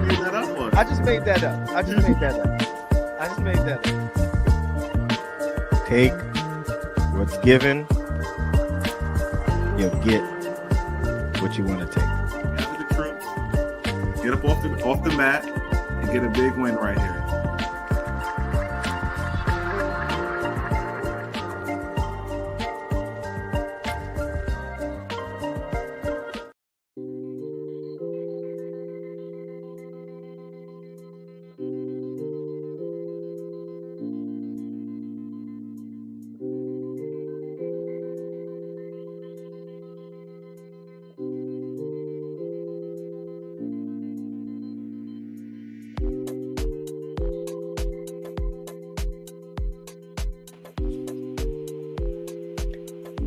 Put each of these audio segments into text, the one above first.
made that up. Or? I just made that up. Take what's given. You'll get what you want to take. Gather the troops. Get up off the mat and get a big win right here.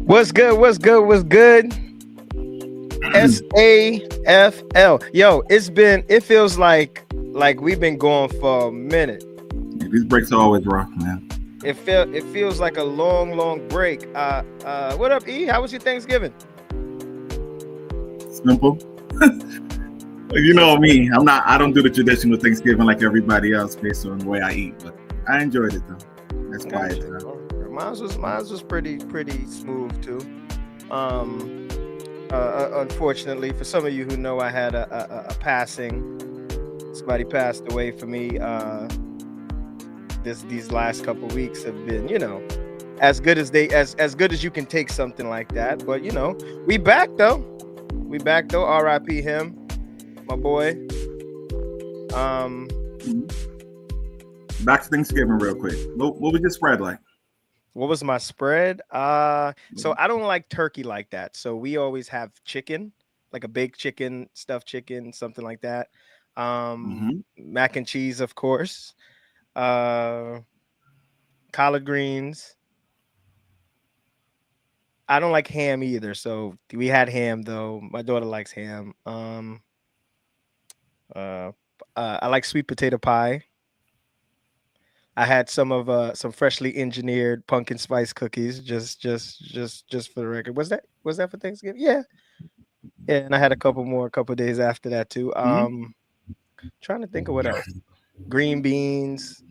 What's good? Safl. Yo, it feels like we've been going for a minute. Yeah, these breaks are always rough, man. It feels like a long break. What up, E? How was your Thanksgiving? Simple. You know me. I don't do the traditional Thanksgiving like everybody else based on the way I eat, but I enjoyed it though. That's quiet. Mine was pretty smooth too. Unfortunately, for some of you who know, I had a passing. Somebody passed away for me. These last couple weeks have been, as good as you can take something like that. But we back though. R.I.P. him, my boy. Back to Thanksgiving real quick. What was your spread like? What was my spread? So I don't like turkey like that. So we always have chicken, like a baked chicken, stuffed chicken, something like that. Mac and cheese, of course. Collard greens. I don't like ham either. So we had ham though. My daughter likes ham. I like sweet potato pie. I had some freshly engineered pumpkin spice cookies, just for the record. Was that for Thanksgiving? Yeah. And I had a couple days after that too. Trying to think of what else. Green beans,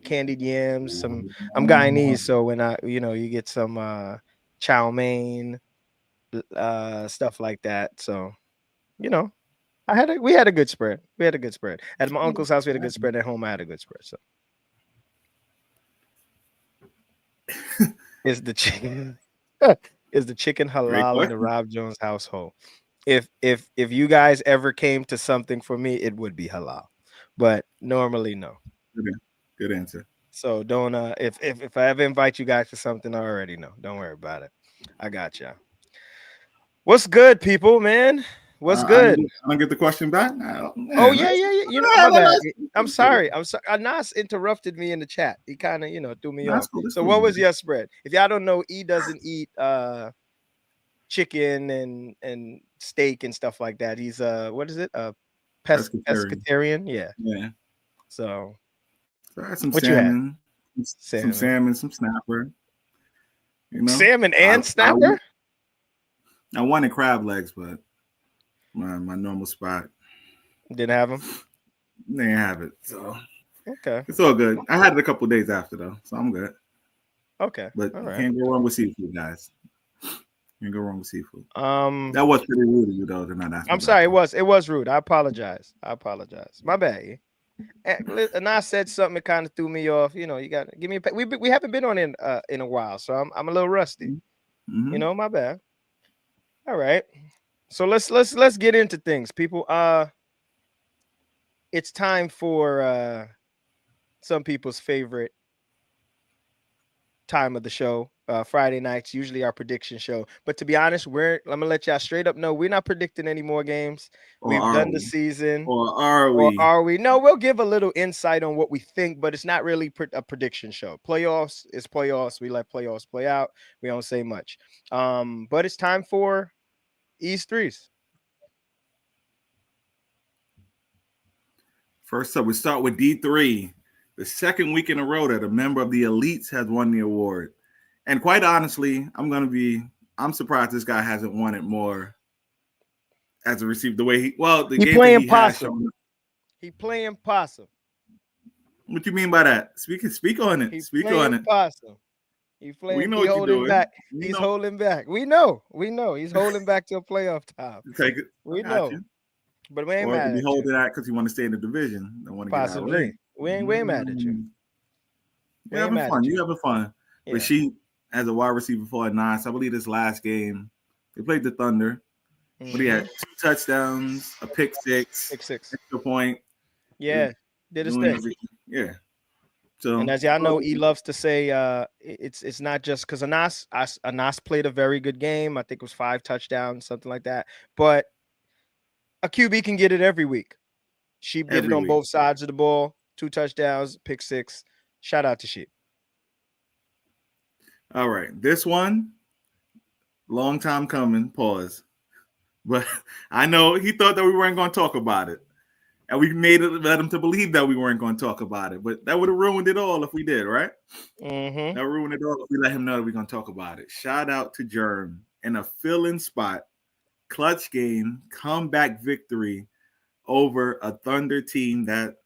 candied yams. I'm Guyanese, so when you get some chow mein, stuff like that. So, we had a good spread. At my uncle's house, we had a good spread. At home, I had a good spread. So. Is the chicken halal in the Rob Jones household? If you guys ever came to something for me, it would be halal, but normally no. Good answer. So don't if I ever invite you guys to something, I already know. Don't worry about it. I got you. What's good, people, man? What's good? I don't get the question back. Oh yeah. My bad. I'm sorry. Anas interrupted me in the chat. He kind of threw me off. So what was your spread? If y'all don't know, E doesn't eat chicken and steak and stuff like that. He's what is it? Pescatarian. Yeah. So I had some salmon, some snapper. Salmon and snapper. I wanted crab legs, but my normal spot didn't have them. They didn't have it, so okay, it's all good. I had it a couple days after though, so I'm good. Okay, but all right. Can't go wrong with seafood, guys. Can't go wrong with seafood. That was pretty rude of you though to not ask. I'm sorry, it was rude. I apologize. My bad. And I said something that kind of threw me off. You got to give me a. We haven't been on in a while, so I'm a little rusty. My bad. All right. So let's get into things, people. It's time for some people's favorite time of the show. Friday nights, usually our prediction show. But to be honest, I'm gonna let y'all straight up know we're not predicting any more games. We've done the season. Or are we? No, we'll give a little insight on what we think, but it's not really a prediction show. Playoffs is playoffs. We let playoffs play out. We don't say much. But it's time for East threes. First up, we start with D3. The second week in a row that a member of the elites has won the award. And quite honestly, I'm surprised this guy hasn't won it more as a receiver. The way he playing possum. He playing possum. What you mean by that? Speak on it. He Speak on playing it. possum. We know He what you're holding doing. back. We He's know. holding back. We know. He's holding back till playoff time. Take it. I We got know. you. But we ain't Or it could mad be at you. holding that because you want to stay in the division. Don't want to get out of the way. Possibly. We ain't mad at you. We You're ain't having mad fun. at you. You're having fun. Yeah. But she, as a wide receiver for a nine, so I believe this last game, they played the Thunder. But he had 2 touchdowns, a pick six, 6-6. extra point. Yeah. Did his Doing thing. everything. Yeah. So And as y'all know, he loves to say it's not just because Anas played a very good game. I think it was 5 touchdowns, something like that. But a QB can get it every week. Sheep did it every on week. both sides of the ball. 2 touchdowns, pick 6. Shout out to Sheep. All right. This one, long time coming. Pause. But I know he thought that we weren't going to talk about it. And we led him to believe that we weren't going to talk about it. But that would have ruined it all if we did, right? Mm-hmm. That ruined it all if we let him know that we're going to talk about it. Shout out to Germ in a fill-in spot, clutch game, comeback victory over a Thunder team that,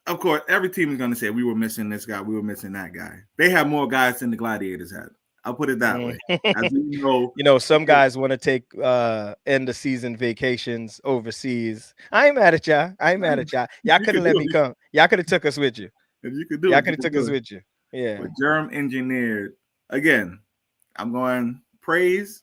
of course, every team is going to say we were missing this guy, we were missing that guy. They have more guys than the Gladiators had. I'll put it that way. As we know, Some guys want to take end of season vacations overseas. I ain't mad at y'all. Y'all could have let me come. Y'all could have took us with you. If you could do Y'all it, could have took us with you. Yeah. But Germ engineered again. I'm going praise,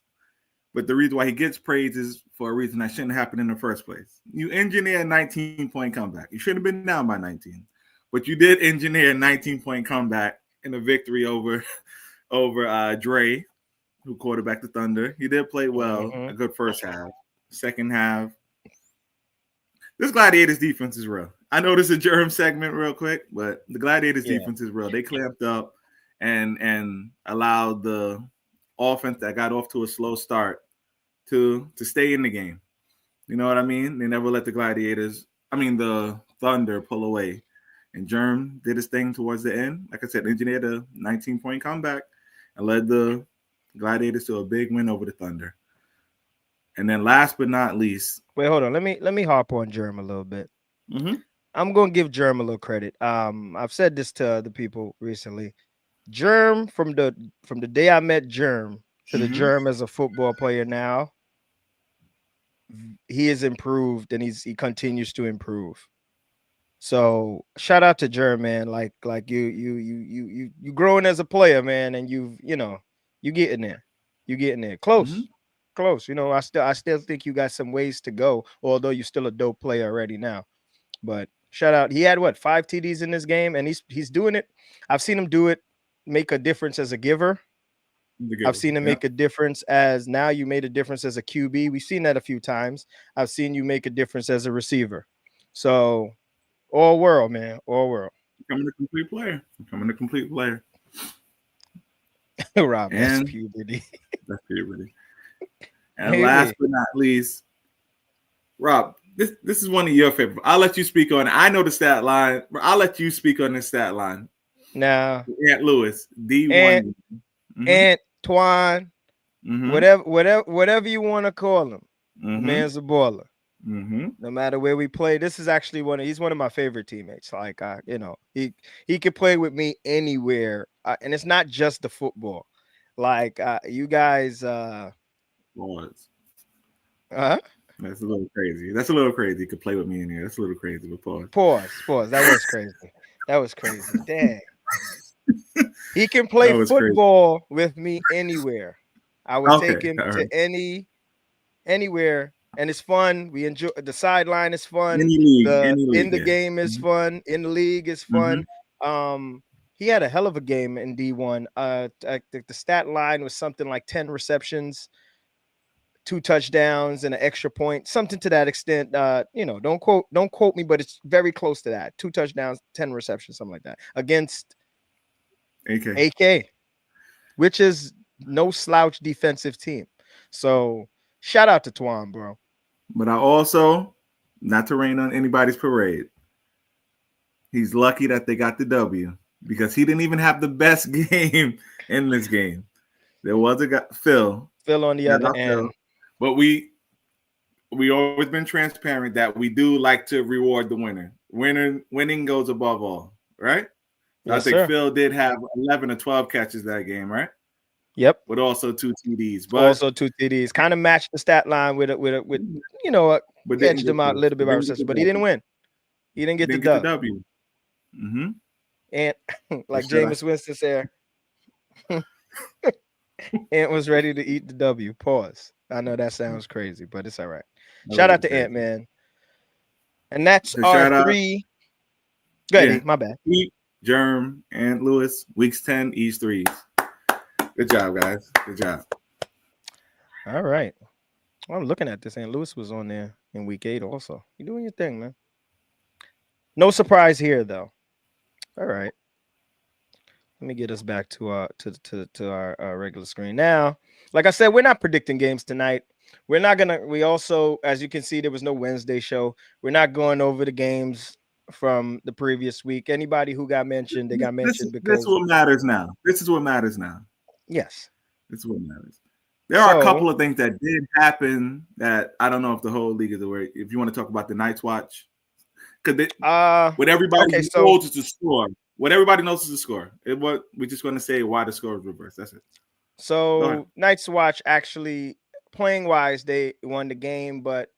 but the reason why he gets praise is for a reason that shouldn't happen in the first place. You engineer a 19-point comeback. You should have been down by 19, but you did engineer a 19-point comeback in a victory over Dre, who quarterbacked the Thunder. He did play well, a good first half. Second half, this Gladiators defense is real. I know this is a Germ segment real quick, but the Gladiators defense is real. They clamped up and allowed the offense that got off to a slow start to stay in the game. You know what I mean? They never let the Thunder pull away. And Germ did his thing towards the end. Like I said, engineered a 19-point comeback and led the Gladiators to a big win over the Thunder. And then last but not least. Wait, hold on. Let me harp on Germ a little bit. Mm-hmm. I'm gonna give Germ a little credit. I've said this to other people recently. Germ from the day I met Germ to the Germ as a football player now, he has improved and he continues to improve. So shout out to Germ, man. Like you growing as a player, man, and you getting there. You getting there. Close. I still think you got some ways to go, although you're still a dope player already now. But shout out. He had 5 TDs in this game, and he's doing it. I've seen him do it, make a difference as a giver. I've seen him make a difference as now you made a difference as a QB. We've seen that a few times. I've seen you make a difference as a receiver. So all world, man. All world. Becoming a complete player. Rob, that's puberty. That's puberty. And last but not least, Rob, this is one of your favorites. I'll let you speak on it. I know the stat line. I'll let you speak on this stat line. Now, Aunt Lewis, D1. Antoine, whatever you want to call him. Man's a baller. No matter where we play, this is actually he's one of my favorite teammates. Like he could play with me anywhere, and it's not just the football. Like you guys, Lords. That's a little crazy. That's a little crazy. You could play with me in here. That's a little crazy. But pause. That was crazy. Dang. He can play football with me anywhere. I would take him to anywhere. And it's fun. We enjoy the sideline is fun. Any league, in the game is fun. In the league is fun. He had a hell of a game in D1. The stat line was something like 10 receptions, 2 touchdowns, and an extra point, something to that extent. Don't quote me, but it's very close to that. 2 touchdowns, 10 receptions, something like that against AK, which is no slouch defensive team. So shout out to Twan, bro. But I also, not to rain on anybody's parade, he's lucky that they got the W because he didn't even have the best game in this game. There was a guy, Phil on the other end. But we we always been transparent that we do like to reward the winner. Winning goes above all, right? So I Yes, think sir. Phil did have 11 or 12 catches that game, right? Yep. With also 2 TDs, Also 2 TDs. Kind of matched the stat line with but didn't edged get him out a the little bit by didn't get the reception, but he didn't W. win. He didn't get the Didn't get the dub. W. Mm-hmm. And like Should I? Jameis Winston said, Ant was ready to eat the W. Pause. I know that sounds crazy, but it's all right. That Shout was out to crazy. Ant, man. And that's So our shout out, 3. Go ahead, yeah, E, my bad. Pete, Germ, and Lewis. Weeks 10, each threes. Good job, guys. Good job. All right. Well, I'm looking at this, and Lewis was on there in week 8 also. You're doing your thing, man. No surprise here, though. All right. Let me get us back to our regular screen now. Like I said, we're not predicting games tonight. We're not gonna. We also, as you can see, there was no Wednesday show. We're not going over the games from the previous week. Anybody who got mentioned, they got mentioned This is because what matters now. This is what matters now. yes. This is what matters. There are a So couple of things that did happen that I don't know if the whole league is aware. If you want to talk about the Night's Watch, because what everybody okay, so knows is the score. What everybody knows is the score. What we're just going to say why the score is reversed. That's it. Go ahead. Night's Watch actually playing wise, they won the game, but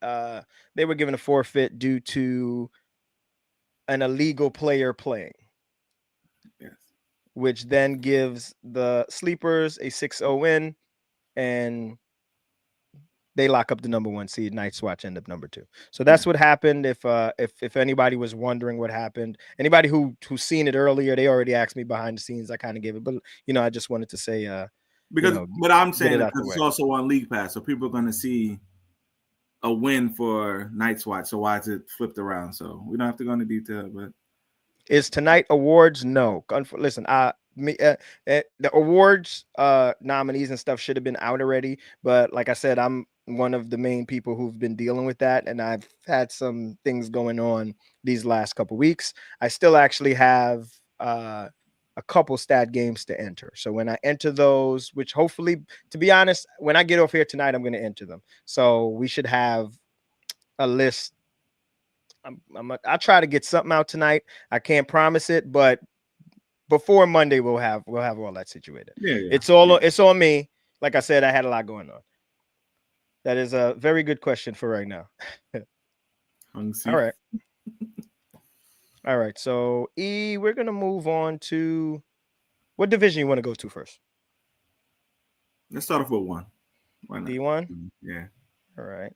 they were given a forfeit due to an illegal player playing. Yes. Which then gives the sleepers a 6-0 win, and they lock up the number 1 seed. Night's Watch end up number 2. So that's what happened. If anybody was wondering what happened, anybody who's seen it earlier, they already asked me behind the scenes. I kind of gave it, but I just wanted to say, Because what I'm get saying it is out the because way. it's also on League Pass, so people are going to see a win for Night's Watch. So why is it flipped around? So we don't have to go into detail, but Is tonight awards? No. Listen, the awards nominees and stuff should have been out already, but like I said, I'm one of the main people who've been dealing with that, and I've had some things going on these last couple weeks. I still actually have a couple stat games to enter. So when I enter those, which hopefully, to be honest, when I get off here tonight, I'm going to enter them. So we should have a list. I'll try to get something out tonight. I can't promise it, but before Monday we'll have all that situated. It's on me. Like I said, I had a lot going on. That is a very good question for right now. All right. All right. So E, we're gonna move on to what division you want to go to first? Let's start off with 1. Why not? D1? Yeah. All right.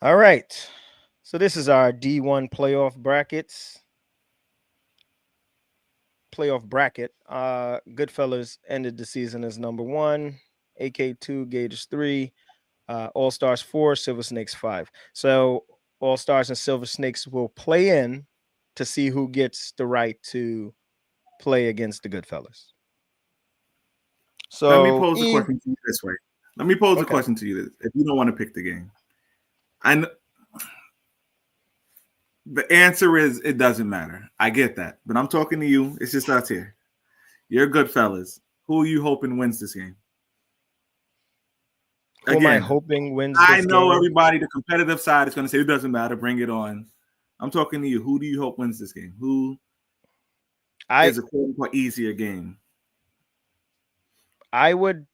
All right. So this is our D1 playoff brackets. Playoff bracket. Goodfellas ended the season as number 1, AK2, Gators 3, All Stars 4, Silver Snakes 5. So All Stars and Silver Snakes will play in to see who gets the right to play against the Goodfellas. So let me pose a question to you this way. Let me pose a question to you if you don't want to pick the game. The answer is it doesn't matter. I get that. But I'm talking to you. It's just us here. You're good fellas. Who are you hoping wins this game? Who am I hoping wins this game? I know everybody, the competitive side is going to say it doesn't matter. Bring it on. I'm talking to you. Who do you hope wins this game? Who is a quote-unquote easier game? I would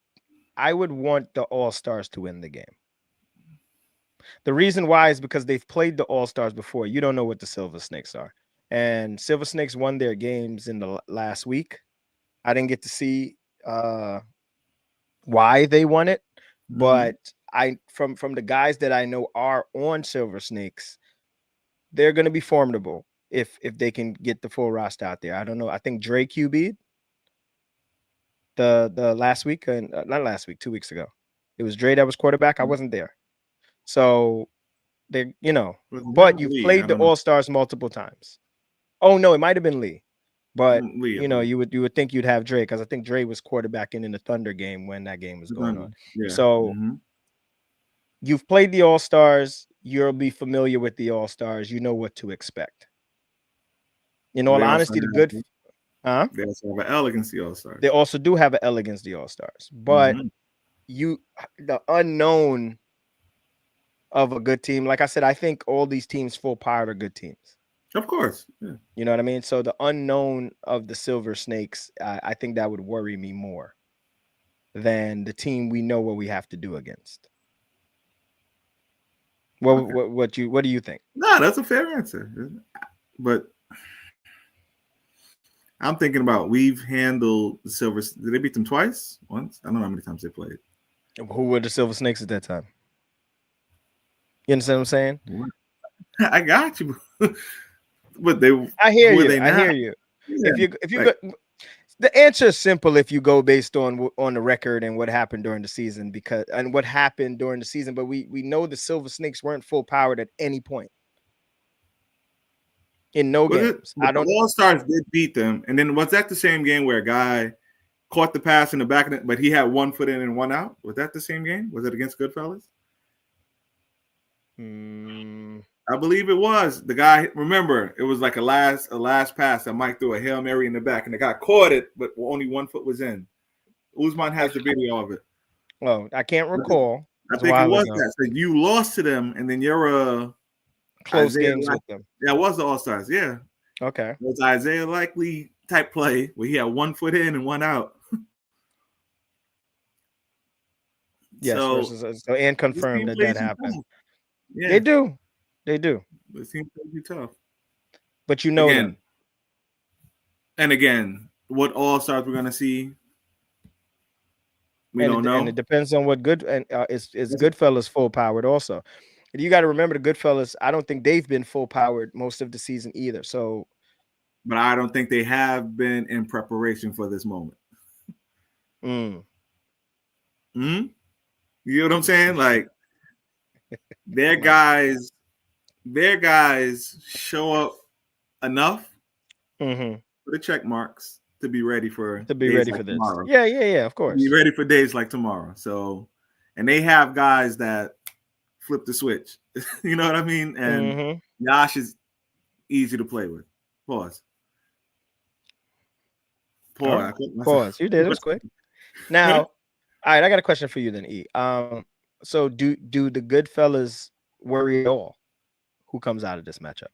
want the All-Stars to win the game. The reason why is because they've played the All-Stars before. You don't know what the Silver Snakes are. And Silver Snakes won their games in the last week. I didn't get to see why they won it, but from the guys that I know are on Silver Snakes, they're going to be formidable if they can get the full roster out there. I don't know. I think Dre QB'd the last week, not last week, 2 weeks ago. It was Dre that was quarterback. I wasn't there. So they, but you've played the All-Stars multiple times. Oh no, it might have been Lee. But Lee, you would think you'd have Dre, because I think Dre was quarterbacking in the Thunder game when that game was going on. Yeah. So you've played the All-Stars, you'll be familiar with the All-Stars, you know what to expect. In all honesty, They also have an L against the All-Stars. They also do have an L against the All-Stars. But the unknown of a good team. Like I said, I think all these teams full powered are good teams. Of course. Yeah. You know what I mean? So the unknown of the Silver Snakes, I think that would worry me more than the team we know what we have to do against. Well, Okay. what do you think? No, that's a fair answer. But I'm thinking about we've handled the Silver. Did they beat them twice? Once? I don't know how many times they played. Who were the Silver Snakes at that time? You understand what I'm saying? What? I got you. But they I hear were you. they I not? hear you. Yeah. If you Like, go, the answer is simple if you go based on the record and what happened during the season and what happened during the season. But we know the Silver Snakes weren't full powered at any point in no was it? games. But the All Stars did beat them, and then was that the same game where a guy caught the pass in the back of it, but he had 1 foot in and 1 out? Was that the same game? Was it against Goodfellas? I believe it was. The guy, remember, it was like a last pass that Mike threw a Hail Mary in the back, and the guy caught it, but only 1 foot was in. Usman has the video of it. Well, I can't recall. I think it was that. So you lost to them, and then you're a close Isaiah games with them. Yeah, it was the All Stars. Yeah. Okay. It was Isaiah Likely type play where he had 1 foot in and 1 out. Yes, so and confirmed that happened. Tough. Yeah. They do. It seems to be tough. But you know them. And again, what All Stars we're gonna see, we don't know. And it depends on what good and it's Goodfellas full powered also. You got to remember the Goodfellas. I don't think they've been full powered most of the season either. So, but I don't think they have been in preparation for this moment. You know what I'm saying? Like their guys show up enough for the check marks to be ready for this. Tomorrow. Yeah, of course. Be ready for days like tomorrow. So, and they have guys that flip the switch. You know what I mean? And Yash is easy to play with. Pause. Pause. You did. It was quick. Now, all right, I got a question for you then, E. So do the Goodfellas worry at all who comes out of this matchup?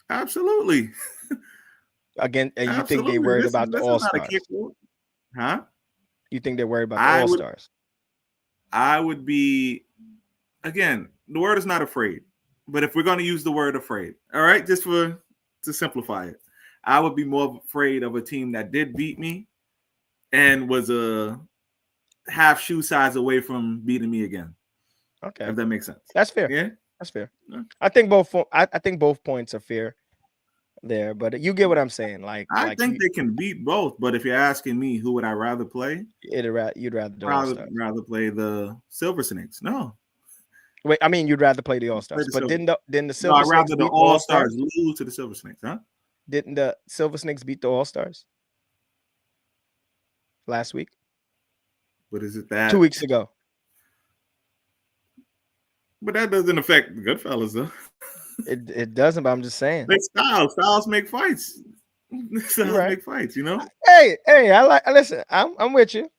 Absolutely. Again, and you think they worried about the All Stars? Huh? You think they're worried about the All Stars? I would be, again, the word is not afraid. But if we're going to use the word afraid, all right, just to simplify it, I would be more afraid of a team that did beat me and was a half shoe size away from beating me again. Okay, if that makes sense. That's fair. Yeah, that's fair. Yeah. I think both points are fair there, but you get what I'm saying. I think they can beat both. But if you're asking me, who would I rather play? You'd rather play the Silver Snakes. No. Wait, I mean, you'd rather play the All Stars, but didn't the Silver Snakes? I'd rather the All Stars lose to the Silver Snakes, huh? Didn't the Silver Snakes beat the All Stars last week? But is it that 2 weeks ago? But that doesn't affect the Goodfellas, though. It doesn't, but I'm just saying. Make styles make fights. Make fights, you know. Hey, listen. I'm with you.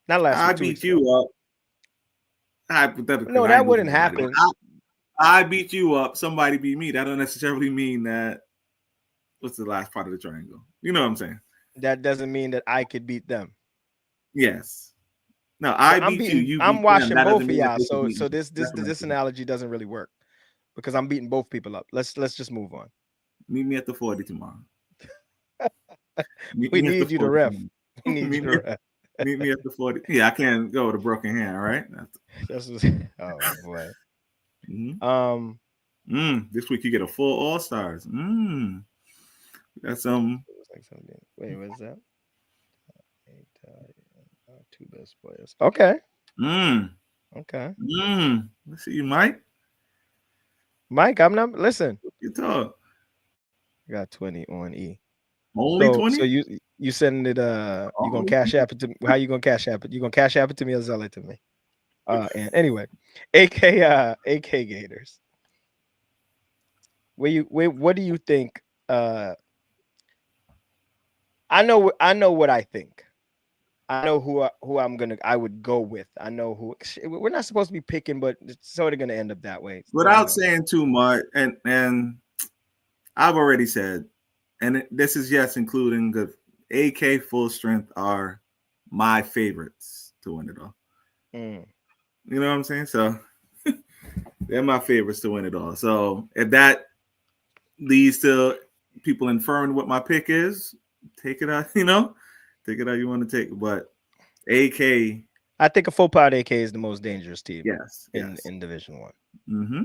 Not last week. I beat you up. Hypothetically, no, that wouldn't happen. I beat you up. Somebody beat me. That don't necessarily mean that. What's the last part of the triangle? You know what I'm saying? That doesn't mean that I could beat them. Yes. No, I beat you. I'm watching both of y'all. So this analogy doesn't really work because I'm beating both people up. Let's just move on. Meet me at the 40 tomorrow. We need you to ref. We need you to ref. Meet me at the 40. Yeah, I can't go with a broken hand, right? Oh boy. This week you get a full All Stars. That's Wait, what's that? Two best players. Okay. Okay. Let's see you, Mike. Mike, I'm not. Listen. You talk. I got 20 on E. Only 20. So you sending it? You gonna cash app it to me? How you gonna cash app it? You gonna cash app it to me or sell it to me? And anyway, AK Gators. What do you think? I know what I think. I know who I would go with. I know who. We're not supposed to be picking, but it's sort of gonna end up that way. But Without saying too much, and I've already said, and this is yes, including the AK full strength are my favorites to win it all. Mm. You know what I'm saying? So they're my favorites to win it all. So if that leads to people inferring what my pick is, take it out. Take it how you want to take it. But AK, I think a full powered AK is the most dangerous team yes, in yes. Division One. Mm-hmm.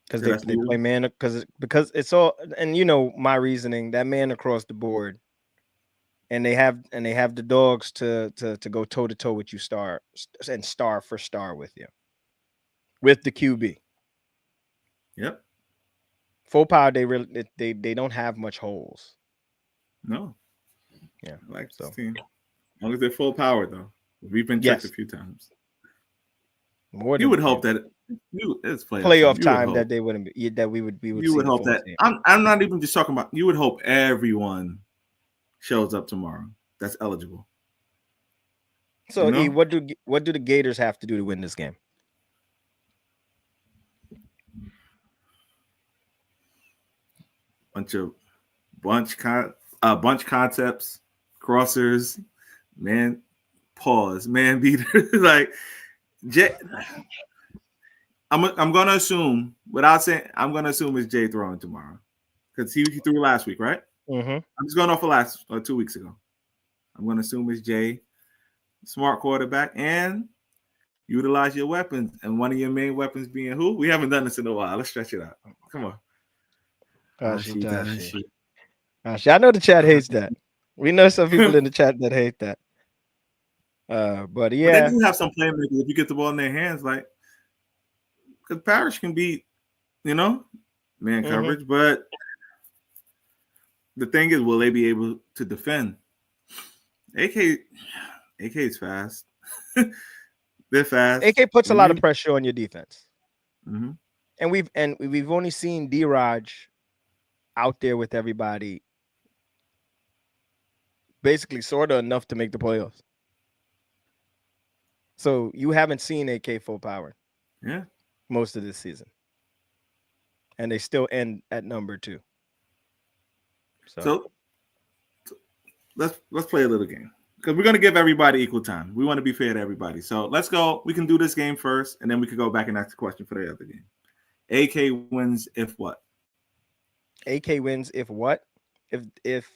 Because So they play man, because it's all, and my reasoning, that man across the board, and they have the dogs to go toe to toe with you, star for star with you, with the QB. Yep. Full power, they don't have much holes. No. Yeah. I like So this team. As long as they're full power, though. We've been checked a yes, few times. more You than a would hope few. that it's Playoff You would time hope. that they wouldn't be, that we would You see would the hope full that team. I'm not even just talking about. You would hope everyone shows up tomorrow that's eligible. So what do the Gators have to do to win this game? bunch bunch concepts, crossers, man, pause, man beater. Like, I'm gonna assume without saying I'm gonna assume it's Jay throwing tomorrow because he threw last week, right? Mm-hmm. I'm just going off of last 2 weeks ago. I'm gonna assume it's Jay, smart quarterback, and utilize your weapons. And one of your main weapons being who? We haven't done this in a while. Let's stretch it out. Come on. Dashi. I know the chat hates that. We know some people in the chat that hate that. But they yeah, do have some playmakers if you get the ball in their hands, like because Parrish can beat, man coverage, but the thing is, will they be able to defend? AK is fast. They're fast. AK puts a lot of pressure on your defense. Mm-hmm. And we've only seen D-Raj out there with everybody, basically sort of enough to make the playoffs. So you haven't seen AK full power, most of this season, and they still end at number 2. So let's play a little game because we're gonna give everybody equal time. We want to be fair to everybody. So let's go. We can do this game first, and then we can go back and ask the question for the other game. AK wins if what? AK wins if what? If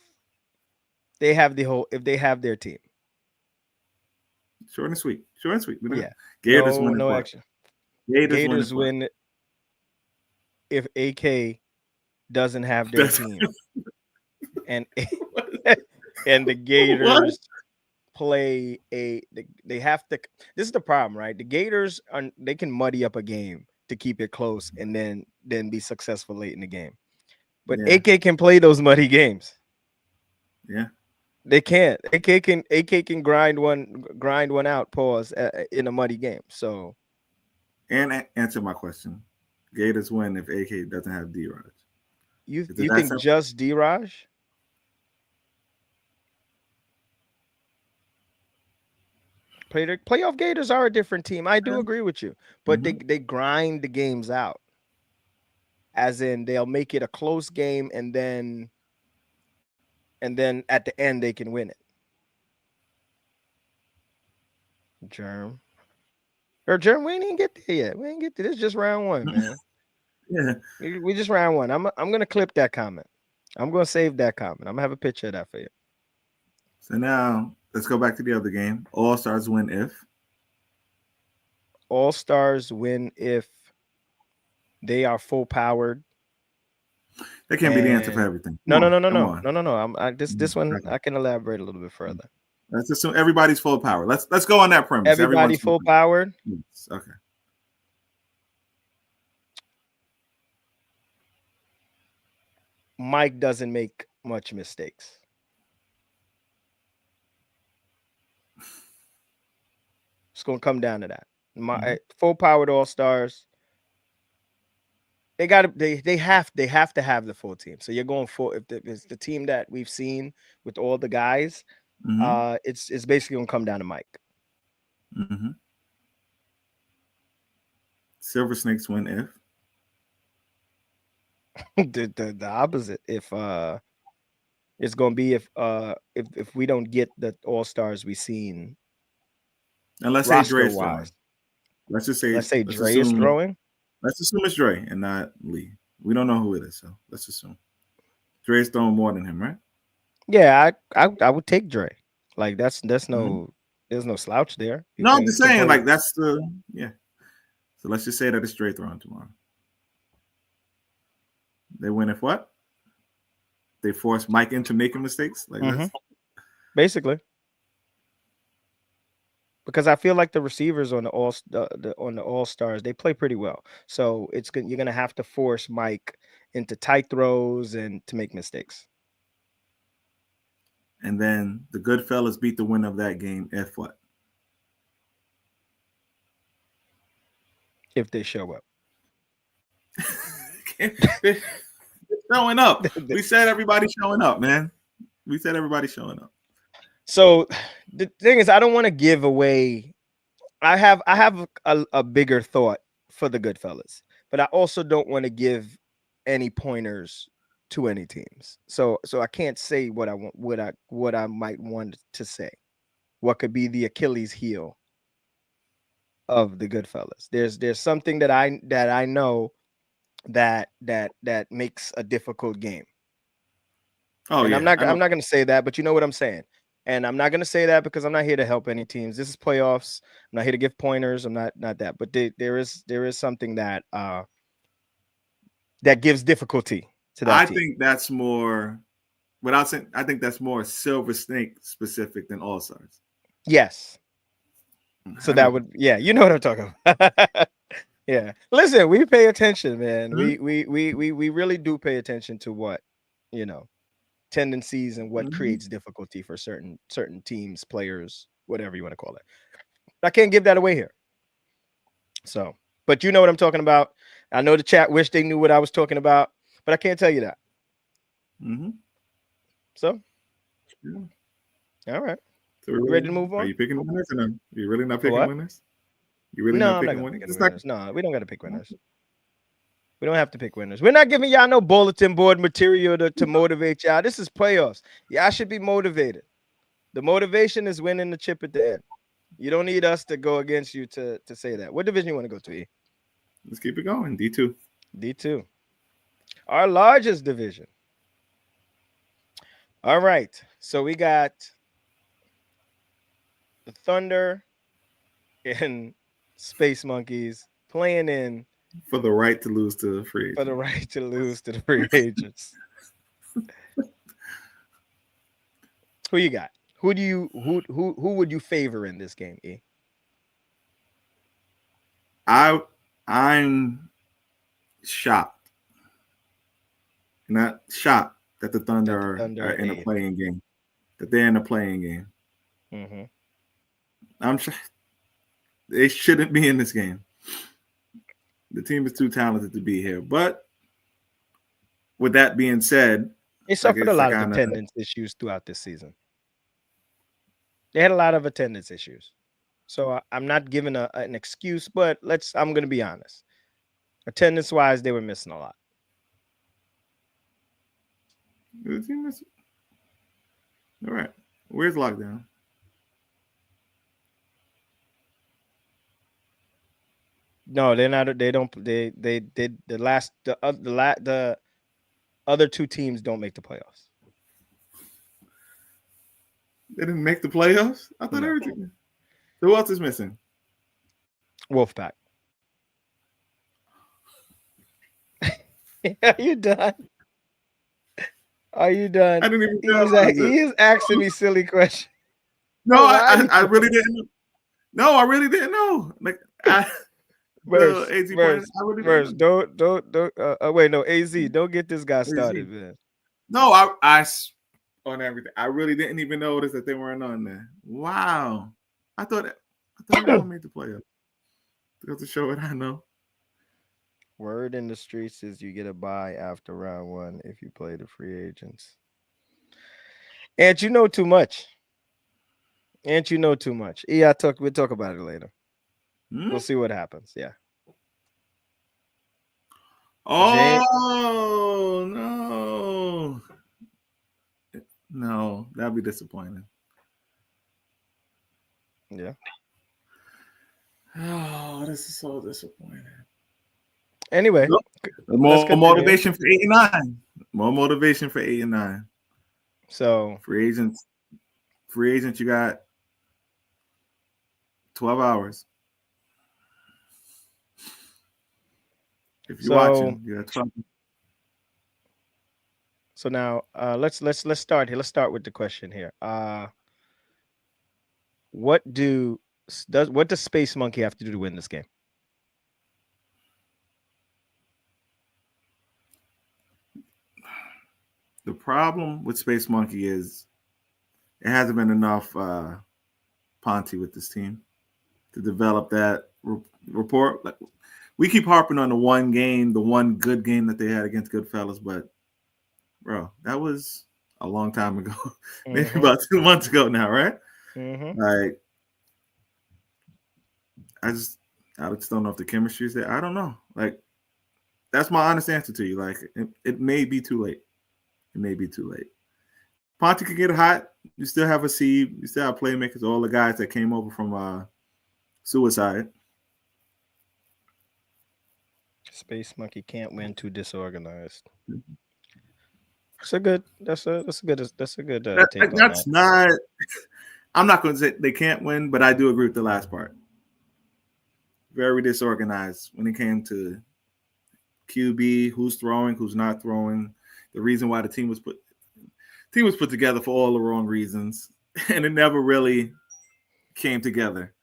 they have their team. Short and sweet. Yeah. Gators win. No action. Gators win if AK doesnn have their team, and the Gators play they have to. This is the problem, right? The Gators they can muddy up a game to keep it close and then be successful late in the game. But AK can play those muddy games. Yeah. They can't. AK can grind one out. Pause in a muddy game. So, and answer my question: Gators win if AK doesn't have D-Raj. You think just D-Raj? Playoff Gators are a different team. I do agree with you, but they grind the games out. As in, they'll make it a close game, and then at the end they can win it. Germ, we ain't even get there yet. We ain't get to this. Just round 1, man. Yeah, we just round 1. I'm gonna clip that comment. I'm gonna save that comment. I'm gonna have a picture of that for you. So now let's go back to the other game. All Stars win if. All Stars win if they are full powered. That can't be the answer for everything. No. This one I can elaborate a little bit further. Let's assume everybody's full power. Let's go on that premise. Everybody's full powered. Yes. Okay. Mike doesn't make much mistakes. It's gonna come down to that. Full powered All Stars. They have to have the full team. So you're going full. If it's the team that we've seen with all the guys, Mm-hmm. It's basically gonna come down to Mike. Mm-hmm. Silver Snakes win if. The opposite. If it's gonna be if we don't get the all stars we seen And let's say roster Dre's throwing. wise. Let's just say, Let's say let's Dre is assume, throwing. let's assume it's Dre and not Lee. We don't know who it is, so let's assume Dre's throwing more than him, right? Yeah, I would take Dre. Like that's Mm-hmm. no there's no slouch there. No, I'm He just can saying, play. like that's the yeah. So let's just say that it's Dre throwing tomorrow. They win if what? They force Mike into making mistakes like Hmm. this. Basically, because I feel like the receivers on the all stars they play pretty well. So you're gonna have to force Mike into tight throws and to make mistakes And then the good fellas beat the winner of that game if what? if they show up. They're showing up. We said everybody showing up, man. We said everybody showing up. So the thing is, I don't want to give away. I have a bigger thought for the Goodfellas, but I also don't want to give any pointers to any teams. So I can't say what I want, what I might want to say. What could be the Achilles heel of the Goodfellas? There's something that I know that makes a difficult game. Oh And yeah, I I'm know. not going to say that, but you know what I'm saying. And I'm not going to say that because I'm not here to help any teams. This is playoffs. I'm not here to give pointers. I'm not that. But there is something that gives difficulty to that I team. think that's more. Without saying, I think that's more Silver Snake specific than All Stars. Yes. So I that know. would, yeah, you know what I'm talking about. Yeah. Listen, we pay attention, man. Mm-hmm. We really do pay attention to what, you know, tendencies and what Mm-hmm. creates difficulty for certain teams, players, whatever you want to call it. I can't give that away here. So, but you know what I'm talking about. I know the chat wish they knew what I was talking about, but I can't tell you that. Mm-hmm. So, Yeah. all right. So You ready to move are on? you picking winners or no? You really not For picking what? winners? You really No, not I'm not picking gonna winners? pick any It's not. winners. No, we don't gotta pick winners. We don't have to pick winners. We're not giving y'all no bulletin board material to motivate y'all. This is playoffs. Y'all should be motivated. The motivation is winning the chip at the end. You don't need us to go against you to say that. What division you want to go to? E? Let's keep it going. D2. D2. Our largest division. All right. So we got the Thunder and Space Monkeys playing in For the right to lose to a free for the agent. right to lose to the free agents. Who you got? Who do you who would you favor in this game, E? I'm shocked. Not shocked that the That the Thunder Thunder are are in a 8. playing game. That they're in a playing game. Mm-hmm. I'm sure they shouldn't be in this game. The team is too talented to be here. But with that being said, They like suffered a it's like lot of kind of attendance issues throughout this season. They had a lot of attendance issues. So I'm not giving an excuse, but I'm going to be honest. Attendance wise, they were missing a lot. the team is all right. Where's lockdown? No, they're not. They don't. They did the last the other two teams don't make the playoffs. They didn't make the playoffs. I thought No, everything. Who else is missing? Wolfpack. Are you done? Are you done? I didn't even He's realize it. he's asking me silly questions. No, Why are you I really didn't. No, I really didn't know. Like the verse AZ point, verse I really didn't verse? know. Don't. Wait, no, Az. Don't get this guy AZ. started, man. No, on everything. I really didn't even notice that they weren't on there. Wow. I thought everyone made the playoffs. That's to show what I know. Word in the streets is you get a bye after round one if you play the free agents. And you know too much. And you know too much. Yeah, we'll talk about it later. Hmm? We'll see what happens. Yeah. Jay, Oh no. No, that'd be disappointing. yeah. Oh, this is so disappointing. Anyway, Nope. let's More continue. motivation for 8 and 9. More motivation for 8 and 9. So, Free agents. Free agents. You got 12 hours. If you're so, watching, you got 12. so now, let's start here. Let's start with the question here. What does Space Monkey have to do to win this game? The problem with Space Monkey is it hasn't been enough Ponte with this team to develop that rapport. Like, we keep harping on the one game, the one good game that they had against Goodfellas, but bro, that was a long time ago, maybe Mm-hmm. about 2 months ago now, right? Mm-hmm. Like, I just, I just don't know if the chemistry is there. I don't know. Like, that's my honest answer to you. Like, it may be too late. It may be too late. Ponte could get hot. You still have a seed. You still have playmakers. All the guys that came over from Suicide. Space Monkey can't win too disorganized. That's a good take on that. That's not. I'm not going to say they can't win, but I do agree with the last part. Very disorganized when it came to QB, who's throwing, who's not throwing. The reason why the team was put together for all the wrong reasons, and it never really came together.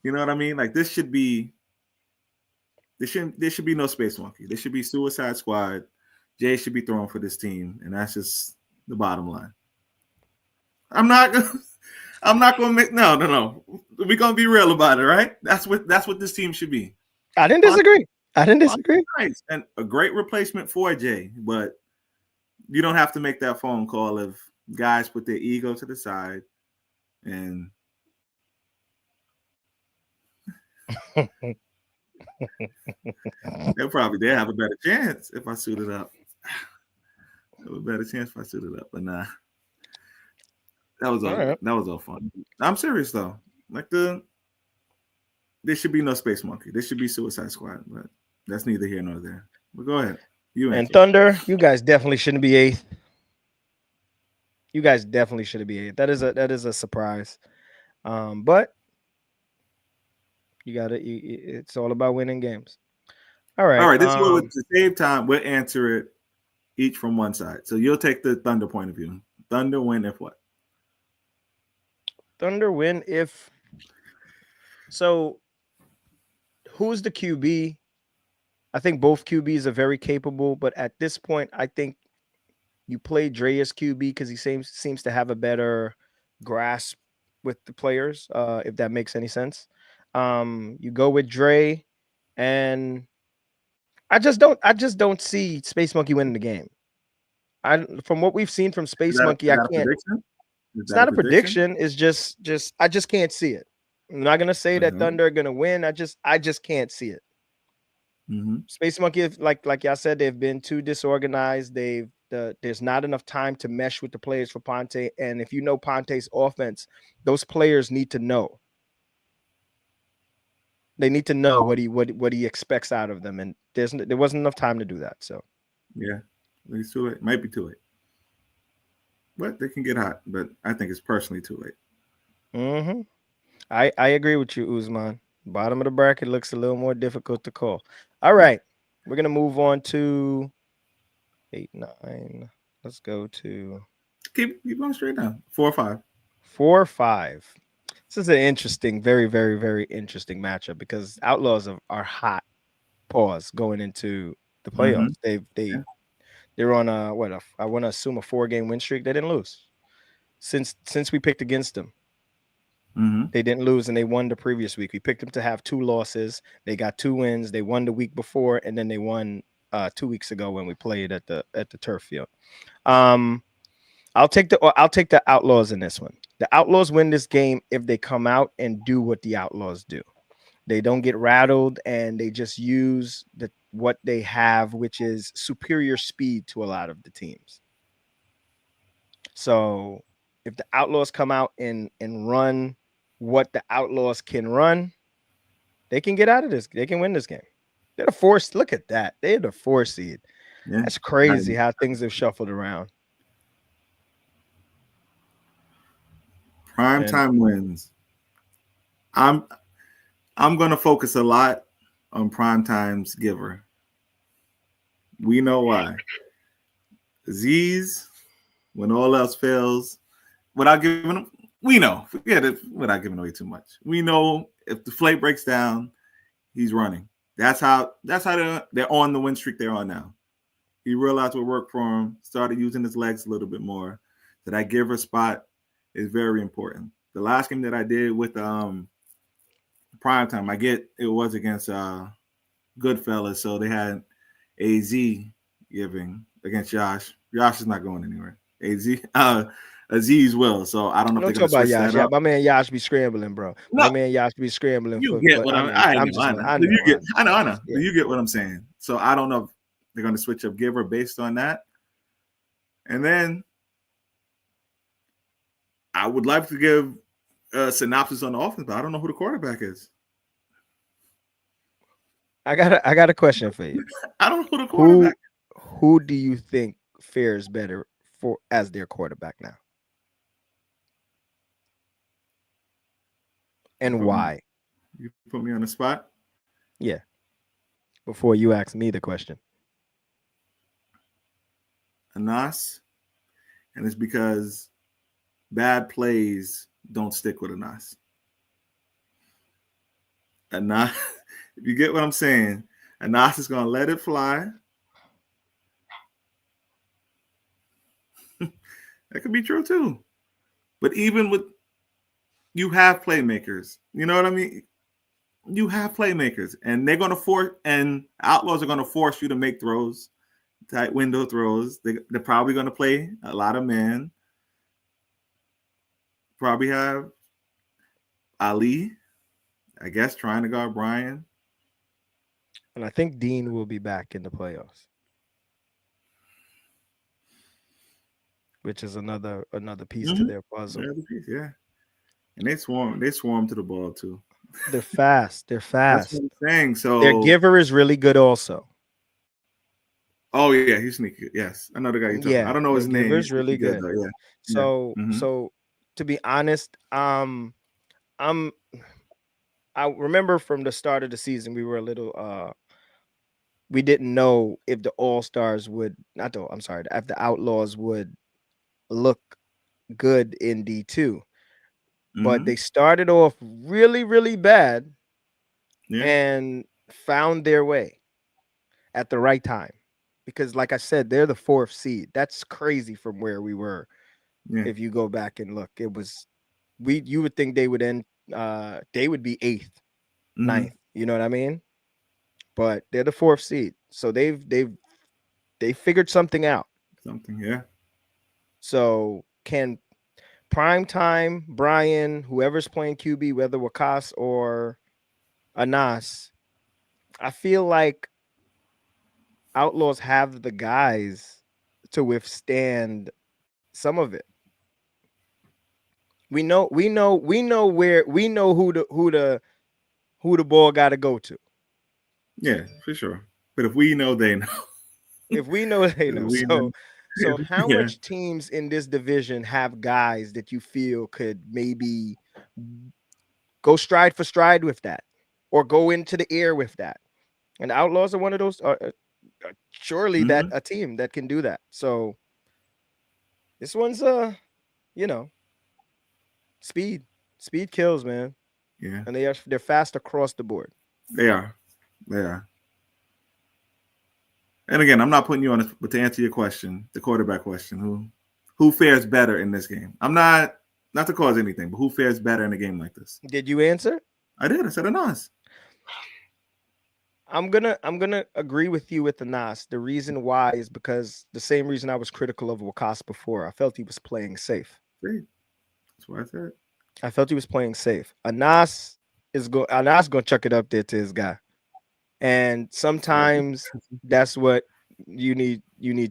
You know what I mean? Like, this should be. There should be no Space Monkey. There should be Suicide Squad. Jay should be throwing for this team, and that's just the bottom line. I'm not gonna. I'm not gonna make no. We're gonna be real about it, right? That's what this team should be. I didn't disagree. I didn't disagree. Nice and a great replacement for Jay, but you don't have to make that phone call if guys put their ego to the side and they'll have a better chance if I suit it up. Have a better chance if I suit it up, but nah. That was all. Right. That was all fun. I'm serious though. Like there should be no Space Monkey. There should be Suicide Squad, but that's neither here nor there. But go ahead. You And answer. Thunder, you guys definitely shouldn't be eighth. You guys definitely shouldn't be eighth. That is a surprise. But you got it. It's all about winning games. All right. All right. This is what to save time. We'll answer it each from one side. So you'll take the Thunder point of view. Thunder win if what? Thunder win if. So, who's the QB? I think both QBs are very capable, but at this point, I think you play Dre as QB because he seems to have a better grasp with the players, if that makes any sense. You go with Dre, and I just don't see Space Monkey winning the game. From what we've seen from Space Monkey, Is I that a can't. prediction? It's not a prediction. It's just I just can't see it. I'm not gonna say that Thunder are gonna win. I just can't see it. Mm-hmm. Space Monkey, like y'all said, they've been too disorganized. There's not enough time to mesh with the players for Ponte. And if you know Ponte's offense, those players need to know. They need to know what he expects out of them, and there wasn't enough time to do that. So yeah, it's too late. Might be too late, but they can get hot. But I think it's personally too late. Mm-hmm. I agree with you, Uzman. Bottom of the bracket looks a little more difficult to call. All right, we're gonna move on to 8, 9. Let's go to Keep going straight down. 4 or 5. 4, 5. This is an interesting, very, very, very interesting matchup because Outlaws are hot. Pause going into the playoffs. Yeah. They're on I want to assume a 4-game win streak. They didn't lose since we picked against them. Mm-hmm. They didn't lose, and they won the previous week. We picked them to have 2 losses. They got 2 wins. They won the week before, and then they won 2 weeks ago when we played at the turf field. I'll take the Outlaws in this one. The Outlaws win this game if they come out and do what the Outlaws do. They don't get rattled and they just use what they have, which is superior speed to a lot of the teams. So if the Outlaws come out and run what the Outlaws can run, they can get out of this. They can win this game. They're the fourth. Look at that. They're the 4 seed. Yeah. That's crazy how things have shuffled around. Prime And time wins. I'm gonna focus a lot on prime time's giver. We know why. Z's, when all else fails, without giving them, we know. Forget it. Without giving away too much, we know if the flake breaks down, he's running. That's how they're on the win streak they're on now. He realized what worked for him, started using his legs a little bit more. So that giver spot is very important. The last game that I did with prime time, I get it was against Goodfellas, so they had AZ giving against Josh. Josh is not going anywhere. Aziz will, so I don't know if don't they're talk gonna about switch Yash. that Yeah, up. my man Yash be scrambling, bro. My No, man Yash be scrambling you for. get But what I I'm. mean, I I'm know, just. I know. I You get. know. I know. I know. Yeah. You get what I'm saying. So I don't know if they're going to switch up giver based on that. And then I would like to give a synopsis on the offense, but I don't know who the quarterback is. I got a question for you. I don't know who the quarterback. Who do you think fares better for as their quarterback now, and why? You put me on the spot. Yeah. Before you ask me the question, Anas, and it's because bad plays don't stick with Anas. Anas, if you get what I'm saying, Anas is going to let it fly. That could be true too. But even with you have playmakers, you know what I mean? You have playmakers, and they're going to force, and Outlaws are going to force you to make throws, tight window throws. They're probably going to play a lot of man. Probably have Ali, I guess, trying to guard Brian. and I think Dean will be back in the playoffs, which is another piece to their puzzle. Yeah. And they swarm to the ball too. They're fast. They're That's fast. what I'm saying. So Their giver is really good, also. oh yeah, he's sneaky. Yes, I know the guy you're talking about. I Yeah, don't know their his name. giver's He's really good good. though. Yeah. Yeah. So, Mm-hmm. so to be honest, I'm I remember from the start of the season we were a little we didn't know if the All Stars would not the I'm sorry, if the Outlaws would look good in D2. But Mm-hmm. they started off really, really bad Yeah. and found their way at the right time. Because like I said, they're the 4th seed. That's crazy from where we were. Yeah. If you go back and look, it was you would think they would end they would be 8th, Mm-hmm. 9th, you know what I mean? But they're the 4th seed. So they figured something out. Something. Yeah. So can Primetime, Brian, whoever's playing QB, whether Wakas or Anas, I feel like Outlaws have the guys to withstand some of it. We know who the ball got to go to. Yeah, for sure. But if we know, they know. If we know, they know. We know. So how Yeah. much teams in this division have guys that you feel could maybe go stride for stride with that, or go into the air with that? And the Outlaws are one of those. Surely that Mm-hmm. a team that can do that. So this one's you know, speed. Speed kills, man. Yeah. And they're fast across the board. They are. They are. And again, I'm not putting you on it, but to answer your question, the quarterback question, who fares better in this game? I'm not to cause anything, but who fares better in a game like this? Did you answer? I did. I said Anas. I'm gonna agree with you with the Nas. The reason why is because the same reason I was critical of Wakas before. I felt he was playing safe. Great. That's what I said. I felt he was playing safe. Anas gonna chuck it up there to his guy. And sometimes that's what you need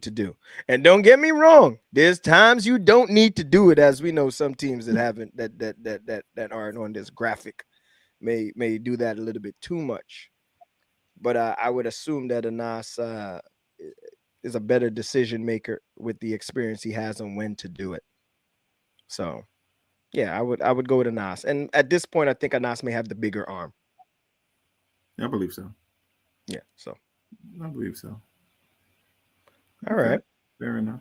to do. And don't get me wrong, there's times you don't need to do it, as we know some teams that haven't that aren't on this graphic may do that a little bit too much. But I would assume that Anas is a better decision maker with the experience he has on when to do it. So yeah, I would go with Anas. And at this point, I think Anas may have the bigger arm. I believe so. Yeah. So I believe so. all Okay. right. Fair enough.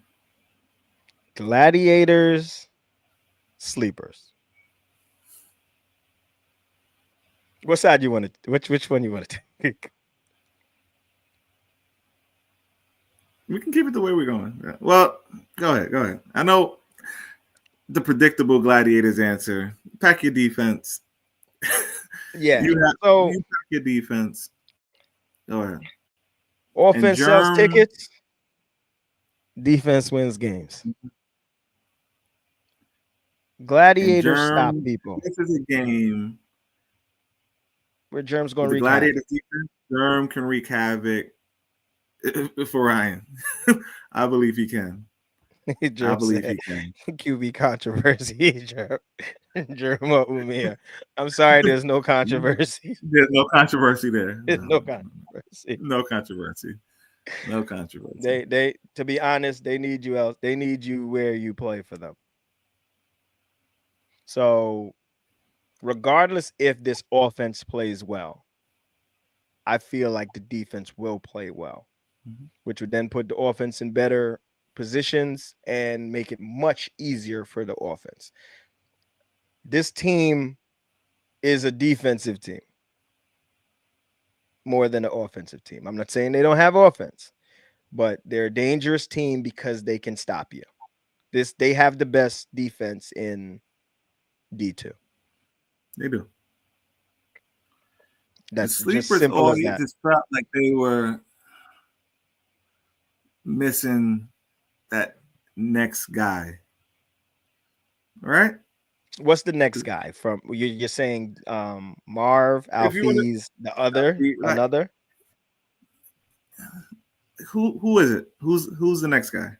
Gladiators, sleepers. What side you want to? Which one you want to take? We can keep it the way we're going. Well, go ahead. Go ahead. I know the predictable Gladiators answer. Pack your defense. Yeah. You pack your defense. Go ahead. And Offense sells Germ, tickets. Defense wins games. and Gladiators stop Germ, people. this is a game Where Germ's with going to the wreak havoc. Gladiators defense. Germ can wreak havoc for Ryan. I believe he can. I Germ believe said he can. QB controversy. Germ up with me. I'm sorry, there's no controversy. There's no controversy there. There's no controversy. No controversy. No controversy. They to be honest, they need you else. They need you where you play for them. So regardless if this offense plays well, I feel like the defense will play well, which would then put the offense in better positions and make it much easier for the offense. This team is a defensive team more than an offensive team. I'm not saying they don't have offense, but they're a dangerous team because they can stop you. They have the best defense in D2. They do. That's The just sleepers simple all as that. just felt like they were missing that next guy. Right? What's the next guy from you're saying Marv, If you want Alfiz, the other, to like another? who is it? Who's the next guy?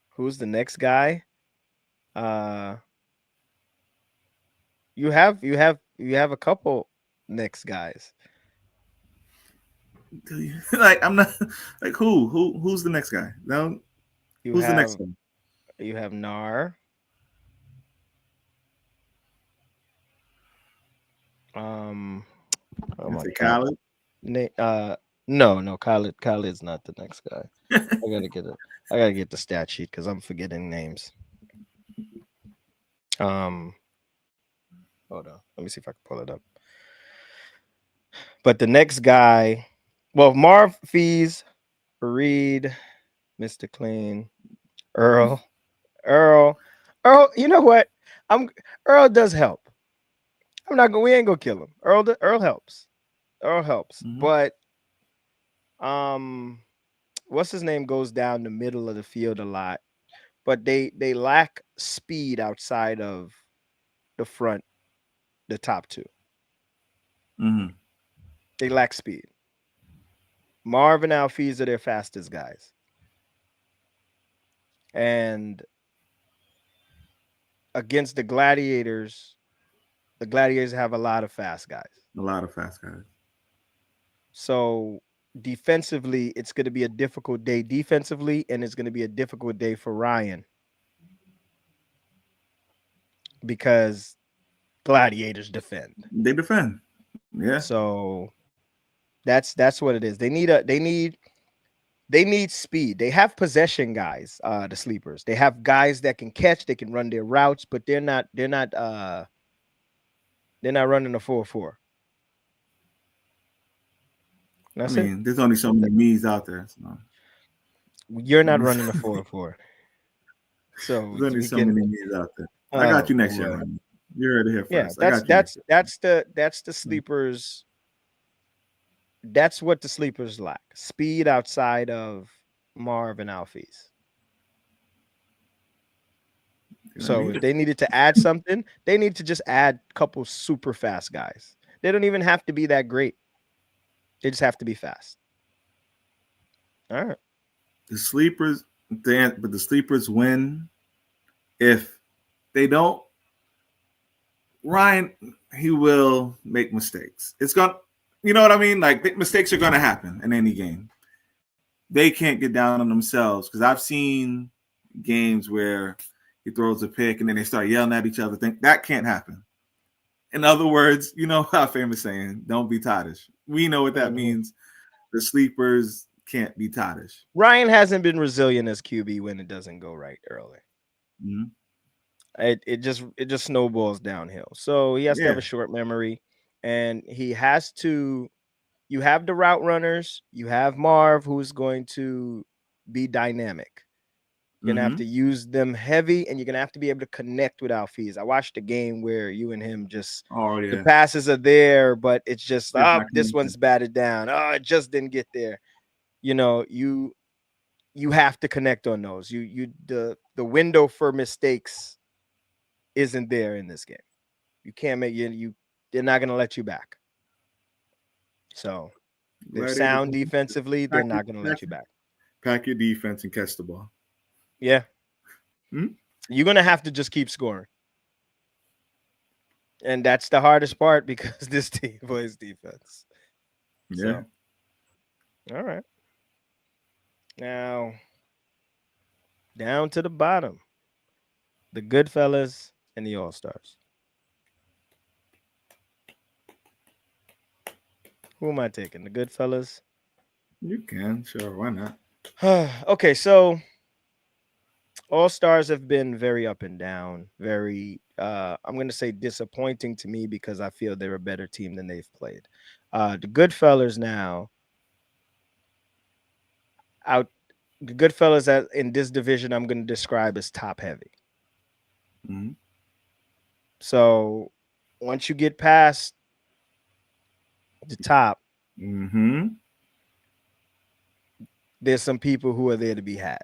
Who's the next guy? You have a couple next guys. Like I'm not like who's the next guy? No, You who's the have next one? you have Nar. Oh my Is it god. Khaled? No, Khaled's not the next guy. I gotta get the stat sheet because I'm forgetting names. Hold on. Let me see if I can pull it up. But the next guy, well, Marv Fees, Reed, Mr. Clean, Earl. You know what? Earl does help. We ain't gonna kill him. Earl helps. But what's his name goes down the middle of the field a lot. But they lack speed outside of the front, the top two. They lack speed. Marv and Alfiz are their fastest guys. And against the Gladiators have a lot of fast guys. A lot of fast guys. So defensively, it's going to be a difficult day defensively, and it's going to be a difficult day for Ryan because Gladiators defend. They defend. Yeah. So that's what it is. They need speed. They have possession guys, the sleepers. They have guys that can catch, they can run their routes, but they're not running a 4-4. There's only so many me's out there. So. You're not running a 4-4. So there's only so many me's out there. I got you next year, Ryan. You heard it here first. That's the sleepers. That's what the sleepers lack. Speed outside of Marv and Alfiz. So if they needed to add something, they need to just add a couple super fast guys. They don't even have to be that great. They just have to be fast. All right. The sleepers, but the sleepers win if they don't. Ryan, he will make mistakes. It's gonna, you know what I mean? Like mistakes are gonna happen in any game. They can't get down on themselves because I've seen games where he throws a pick and then they start yelling at each other. Think that can't happen. In other words, you know how famous saying, "Don't be Toddish." We know what that means. The sleepers can't be Toddish. Ryan hasn't been resilient as QB when it doesn't go right early. Mm-hmm. It just snowballs downhill. So he has to have a short memory, and he has to. You have the route runners. You have Marv, who's going to be dynamic. You're gonna have to use them heavy, and you're gonna have to be able to connect with Alfiz. I watched a game where you and him just the passes are there, but it's just this one's batted down. Oh, it just didn't get there. You know, you have to connect on those. The window for mistakes isn't there in this game. You can't make they're not gonna let you back. So they're sound defensively, they're not gonna let you back. Pack your defense and catch the ball. Yeah. You're gonna have to just keep scoring. And that's the hardest part because this team plays defense. Yeah. So, all right. Now, down to the bottom. The Goodfellas and the All-Stars. Who am I taking? The Goodfellas? You can, sure. Why not? Okay, so All-Stars have been very up and down, very I'm going to say disappointing to me because I feel they're a better team than they've played. The Goodfellas now the Goodfellas in this division I'm going to describe as top heavy. So once you get past the top, there's some people who are there to be had.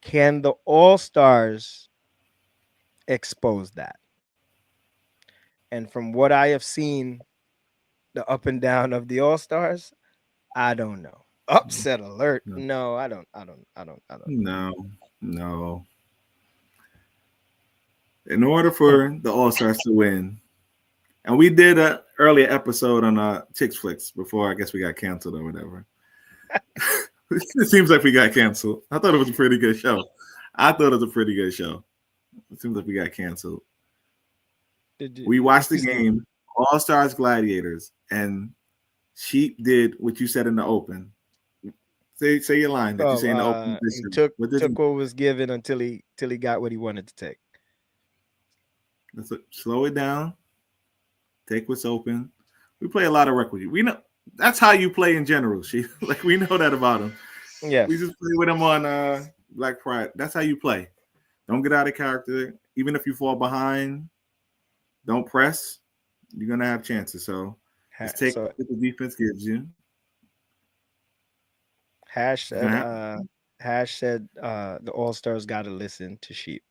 Can the All-Stars expose that? And from what I have seen, the up and down of the All-Stars, I don't know. Upset alert. No, I don't. No. In order for the All-Stars to win, and we did an earlier episode on Chicks Flicks before I guess we got canceled or whatever. It seems like we got canceled. I thought it was a pretty good show. It seems like we got canceled. We watched the game, All-Stars Gladiators, and Sheep did what you said in the open. Say your line that you say in the open. He took what was given until he got what he wanted to take. Slow it down. Take what's open. We play a lot of rec with you. We know that's how you play in general. We know that about him. Yeah, we just play with him on Black Pride. That's how you play. Don't get out of character. Even if you fall behind, don't press. You're gonna have chances. So just take what the defense gives you. Hash said the All-Stars got to listen to Sheep.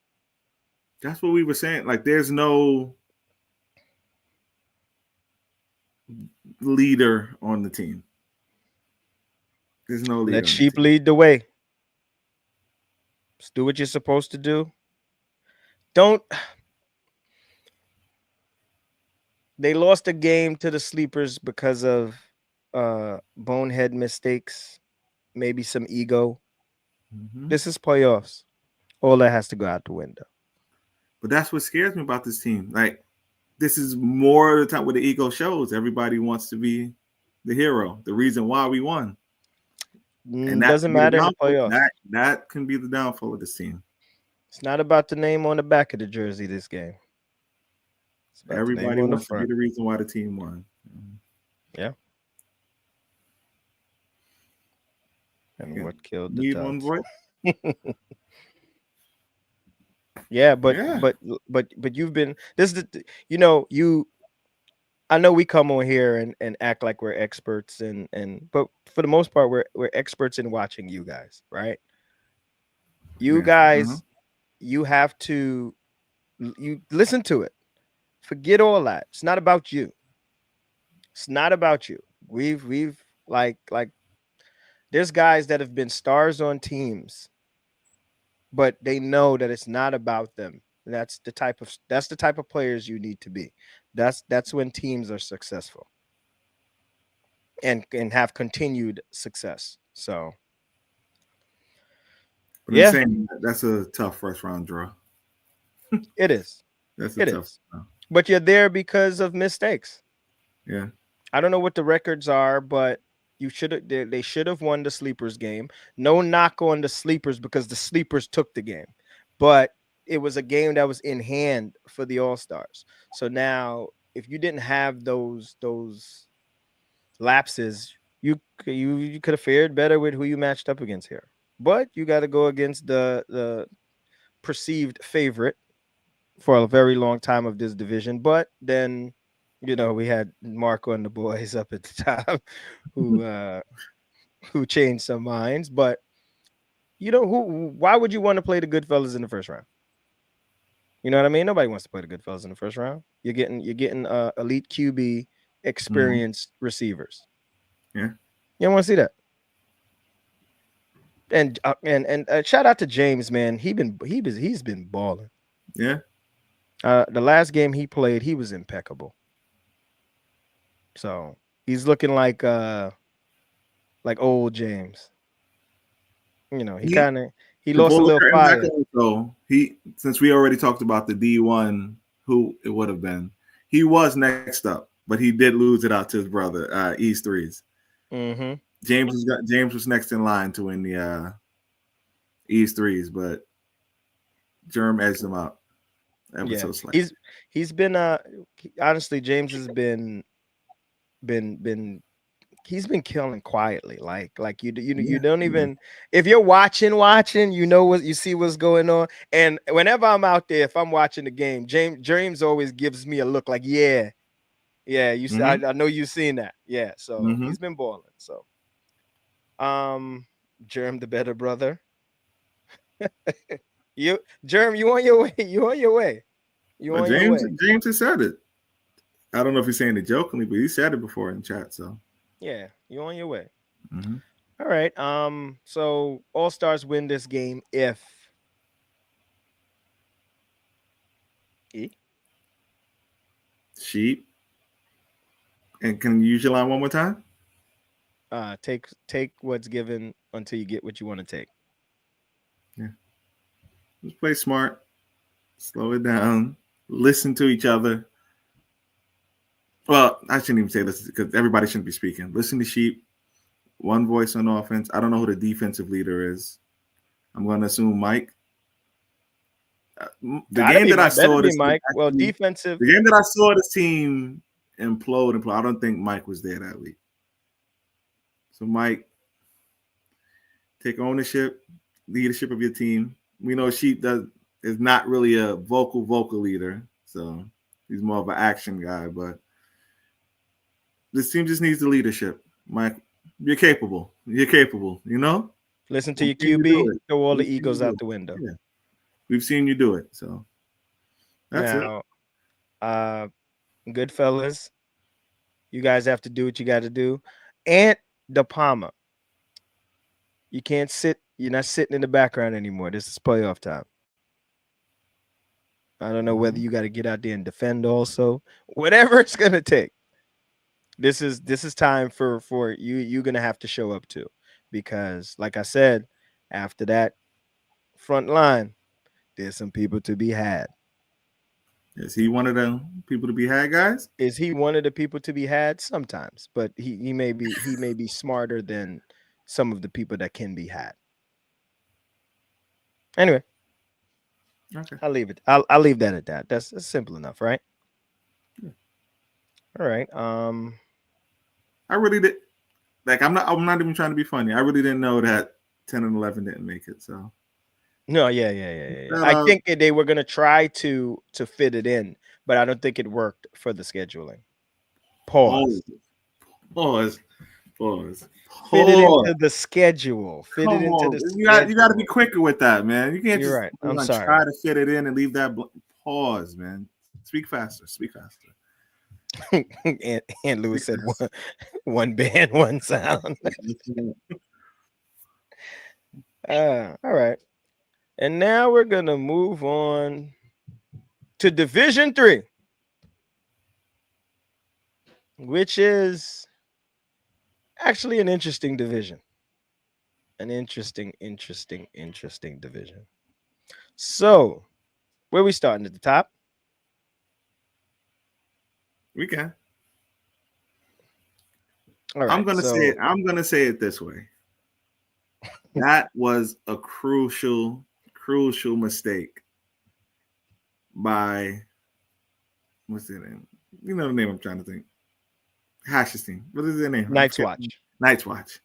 That's what we were saying. Like, there's no leader on the team. There's no leader. Let Sheep lead the way. Just do what you're supposed to do. They lost a game to the Sleepers because of bonehead mistakes, maybe some ego. This is playoffs. All that has to go out the window. But that's what scares me about this team. Like, this is more of the time where the ego shows. Everybody wants to be the hero, the reason why we won. And that doesn't matter in the playoffs. That can be the downfall of this team. It's not about the name on the back of the jersey this game. Everybody wants to be the reason why the team won. Yeah. And what killed the one voice? Yeah, but you've been I know we come on here and act like we're experts but for the most part we're experts in watching you guys, right? You guys you have to you listen to it. Forget all that. It's not about you. It's not about you. We've like there's guys that have been stars on teams, but they know that it's not about them. That's the type of players you need to be. That's when teams are successful and have continued success. So But in yeah, saying that, that's a tough first round draw. it is. That's a It tough is. draw. But you're there because of mistakes. Yeah. I don't know what the records are, but you should have they should have won the sleepers game. No knock on the sleepers because the sleepers took the game. But it was a game that was in hand for the All-Stars. So now if you didn't have those lapses, you could have fared better with who you matched up against here. But you got to go against the perceived favorite for a very long time of this division. But then, we had Marco and the boys up at the top who changed some minds. But why would you want to play the Goodfellas in the first round? You know what I mean? Nobody wants to play the Goodfellas in the first round. You're getting elite QB Mhm. experienced receivers. Yeah. You don't want to see that. And shout out to James, man. He's been balling. Yeah. The last game he played, he was impeccable. So he's looking like old James. He He kind of he to lost a pull the little curtain back fire. on, so he since we already talked about the D1, who it would have been, he was next up, but he did lose it out to his brother, East Threes. Mm-hmm. James was next in line to win the East Threes, but Germ edged him out ever Yeah, so slightly. he's been honestly James has been he's been killing quietly. Like you Yeah, don't yeah. even if you're watching, what you see what's going on. And whenever I'm out there, if I'm watching the game, James always gives me a look like yeah Mm-hmm. I know you've seen that. Yeah, so Mm-hmm. he's been balling. So um Germ the better brother. You Germ, you on your way. You on your way. You But on your way. James has said it. I don't know if he's saying it jokingly, but he said it before in chat. So Yeah, you on your way. mm-hmm. All right. So All Stars win this game if E Sheep. And can you use your line one more time? take what's given until you get what you want to take. Yeah. Just play smart. Slow it down. Listen to each other. Well, I shouldn't even say this because everybody shouldn't be speaking. Listen to Sheep. One voice on offense. I don't know who the defensive leader is. I'm going to assume Mike. The Gotta game be that I Mike. Better saw be this Mike. Well, actually, defensive. the game that I saw this team implode. I don't think Mike was there that week. So Mike, take ownership, leadership of your team. We know Sheep is not really a vocal leader, so he's more of an action guy. But this team just needs the leadership. Mike, you're capable. You're capable. You know, Listen to we've your seen you do QB. it. Throw all the We've seen you egos do out it. the window. Yeah, we've seen you do it. So that's it. Now, uh, good fellas, you guys have to do what you got to do. Aunt De Palma, you can't sit. You're not sitting in the background anymore. This is playoff time. I don't know whether Mhm. you got to get out there and defend also. Whatever it's gonna take. This is time for you. You're gonna have to show up too, because like I said, after that front line, there's some people to be had. Is he one of the people to be had, guys? Is he one of the people to be had? Sometimes, but he may be smarter than some of the people that can be had. Anyway, Okay. I'll leave it. I'll leave that at that. That's simple enough, right? Yeah. All right. I really did. Like I'm not even trying to be funny. I really didn't know that 10 and 11 didn't make it. So No, yeah. that I think they were gonna try to fit it in, but I don't think it worked for the scheduling. oh Pause. pause. Pause. Fit it Pause. into the schedule. Fit it Come into on. the You got to be schedule. quicker with that, man. You can't You're just right. I'm try sorry. to fit it in and leave that pause, man. Speak faster. Speak faster. and Lewis said one band, one sound. All right. And now we're gonna move on to Division 3, which is actually an interesting division. An interesting division. So, where we starting at the top? We can. All right. I'm gonna say it this way. That was a crucial mistake by what's their name? You know the name I'm trying to think. Hash's team. What is their name? Night's Watch. Night's Watch.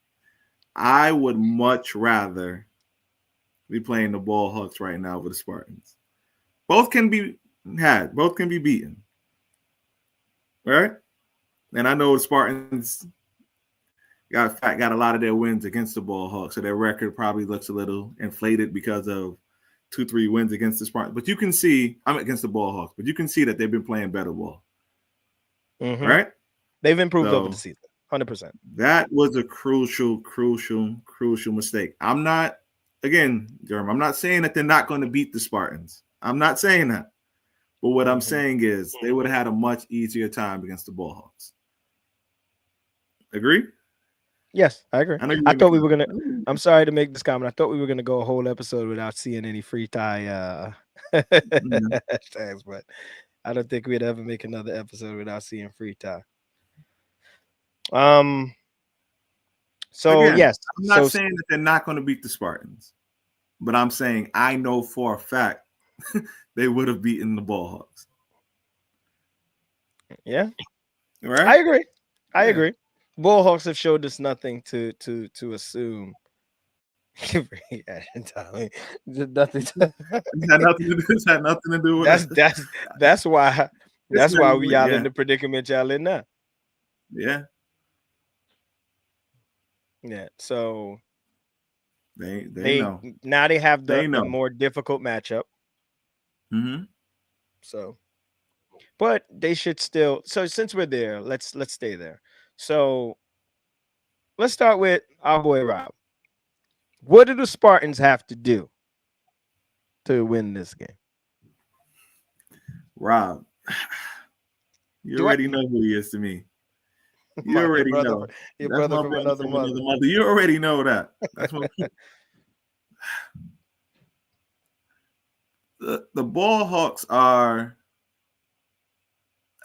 I would much rather be playing the Ball Hawks right now with the Spartans. Both can be had. Both can be beaten. Right? And I know the Spartans got a lot of their wins against the Ball Hawks, so their record probably looks a little inflated because of 2-3 wins against the Spartans. But you can see, I'm against the Ball Hawks, but you can see that they've been playing better ball. Mm-hmm. Right? They've improved over the season, 100%. That was a crucial mistake. I'm not, again, Jeremy, I'm not saying that they're not going to beat the Spartans. I'm not saying that. But what I'm saying is they would have had a much easier time against the Ball Hawks. Agree? Yes, I agree. I thought we were gonna. I'm sorry to make this comment. I thought we were gonna go a whole episode without seeing any free tie hashtags, but I don't think we'd ever make another episode without seeing free tie. So again, yes, I'm not saying that they're not going to beat the Spartans, but I'm saying I know for a fact they would have beaten the Ball Hawks. Yeah, right. I agree. Bull Hawks have showed us nothing to assume. Tommy, nothing. It's had nothing to do with that's why we y'all in the predicament y'all in now. Yeah. Yeah. So they know now they have the more difficult matchup. Mm-hmm. So, but they should still. So since we're there, let's stay there. So let's start with our boy Rob. What do the Spartans have to do to win this game? Rob, you already know who he is to me. You already know. Your brother from another mother. You already know that. That's what the Ball Hawks are,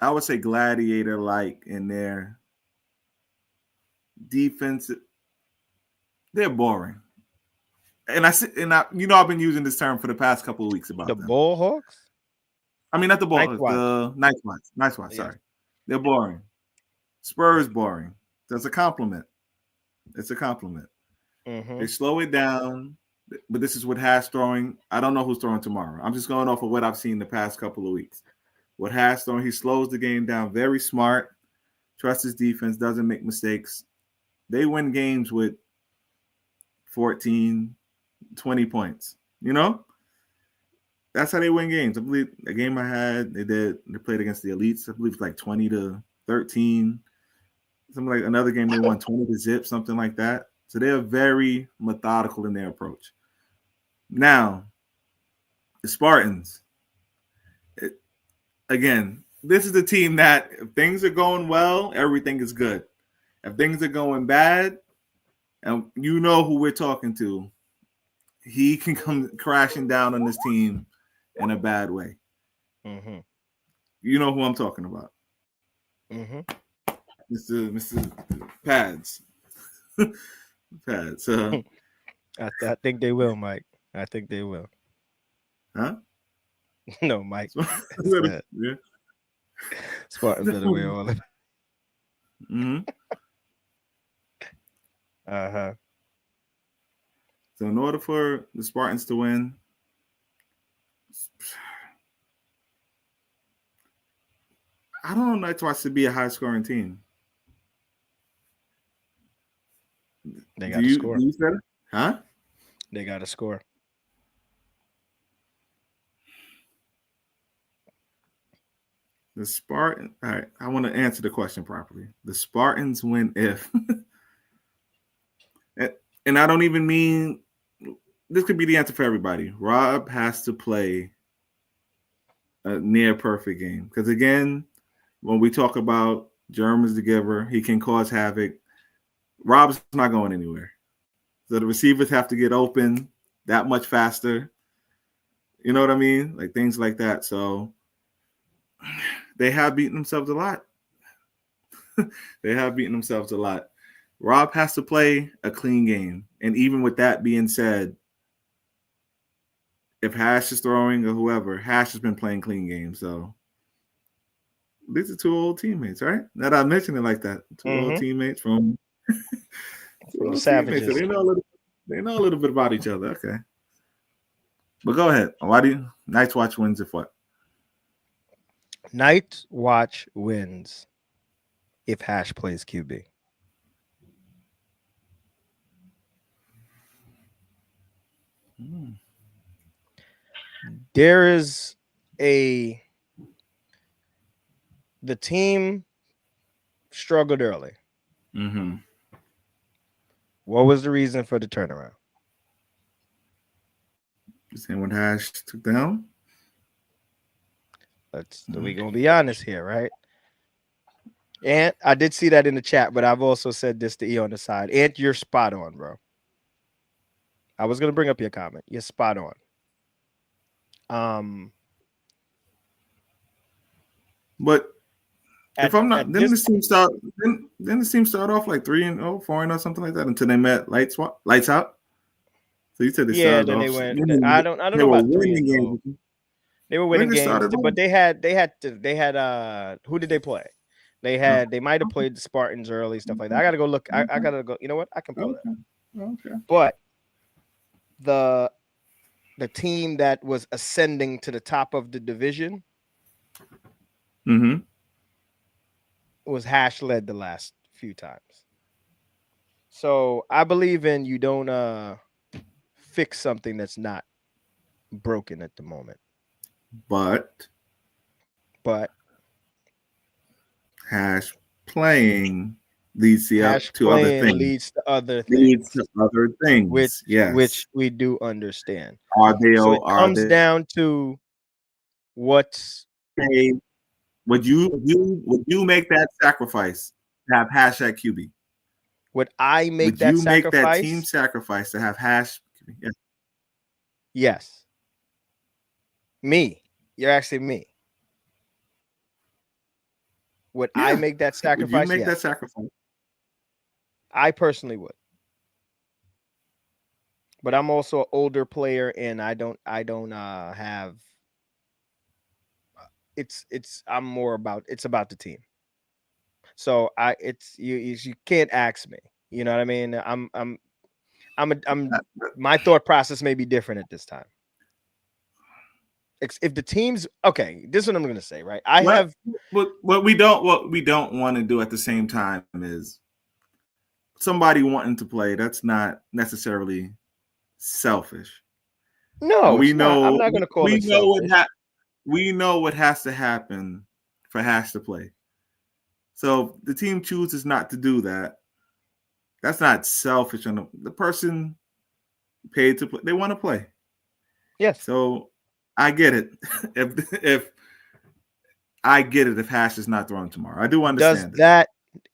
I would say, gladiator-like in their defense. They're boring. And I've been using this term for the past couple of weeks about the Ball Hawks. I mean, not the Ball Hawks, the Nice Watch. Sorry, they're boring. Spurs boring. That's a compliment. It's a compliment. Mm-hmm. They slow it down, but this is what Hash throwing. I don't know who's throwing tomorrow. I'm just going off of what I've seen the past couple of weeks. What Hash throwing, he slows the game down. Very smart. Trusts his defense. Doesn't make mistakes. They win games with 14, 20 points. You know? That's how they win games. I believe a game I had, they played against the elites. I believe it's like 20-13. Something like another game they won 20-0, something like that. So they're very methodical in their approach. Now, the Spartans, again, this is the team that if things are going well, everything is good. If things are going bad, and you know who we're talking to, he can come crashing down on this team in a bad way. Mm-hmm. You know who I'm talking about. Mm-hmm. Mr. Pads. Pads. I think they will, Mike. I think they will. Huh? No, Mike. Yeah. Spartans better wear all of it. Mm-hmm. Uh-huh. So in order for the Spartans to win, I don't know Night Watch to be a high-scoring team. They got to score. Do you say that? Huh? They got to score. The Spartan. All right, I want to answer the question properly. The Spartans win if, and I don't even mean this could be the answer for everybody. Rob has to play a near perfect game because again, when we talk about Jerm is the giver, he can cause havoc. Rob's not going anywhere, so the receivers have to get open that much faster. You know what I mean? Like things like that. So they have beaten themselves a lot. They have beaten themselves a lot. Rob has to play a clean game. And even with that being said, if Hash is throwing or whoever, Hash has been playing clean games. So these are two old teammates, right? Now that I mentioned it like that. Two old teammates from the Savages. So they know a little bit about each other. Okay. But go ahead. Why do you Night's Watch wins if what? Night Watch wins if Hash plays QB. There is the team struggled early. Mm-hmm. What was the reason for the turnaround? You saying when Hash took the helm? We gonna be honest here, right? And I did see that in the chat, but I've also said this to E on the side. And you're spot on, bro. I was gonna bring up your comment. You're spot on. But if I'm not, then the team start. Then the team start off like 3-0, 4-0, something like that until they met Lights Out. So you said they started then off. they went. I don't know about 3-0. They were winning games, but they had who did they play? They might have played the Spartans early, stuff like that. I gotta go look. I gotta go. You know what? I can pull that. Okay. But the team that was ascending to the top of the division was Hash led the last few times. So I believe in you don't fix something that's not broken at the moment. But Hash playing leads to other things. Leads to other things. Which we do understand. So it comes down to what's would you make that sacrifice to have Hash at QB? Would I make that sacrifice? Make that team sacrifice to have Hash? Yes. Me. You're asking me. Would I make that sacrifice? Would you make that sacrifice? I personally would. But I'm also an older player, and I don't have. It's about the team. So you can't ask me. You know what I mean? My thought process may be different at this time. If the team's okay, this is what I'm going to say, right? What we don't want to do at the same time is somebody wanting to play. That's not necessarily selfish. No, we know. I'm not going to call it selfish. We know what has to happen for Hash to play. So if the team chooses not to do that, that's not selfish on the person paid to play. They want to play. Yes. So I get it. If I get it, if Hash is not throwing tomorrow, I do understand.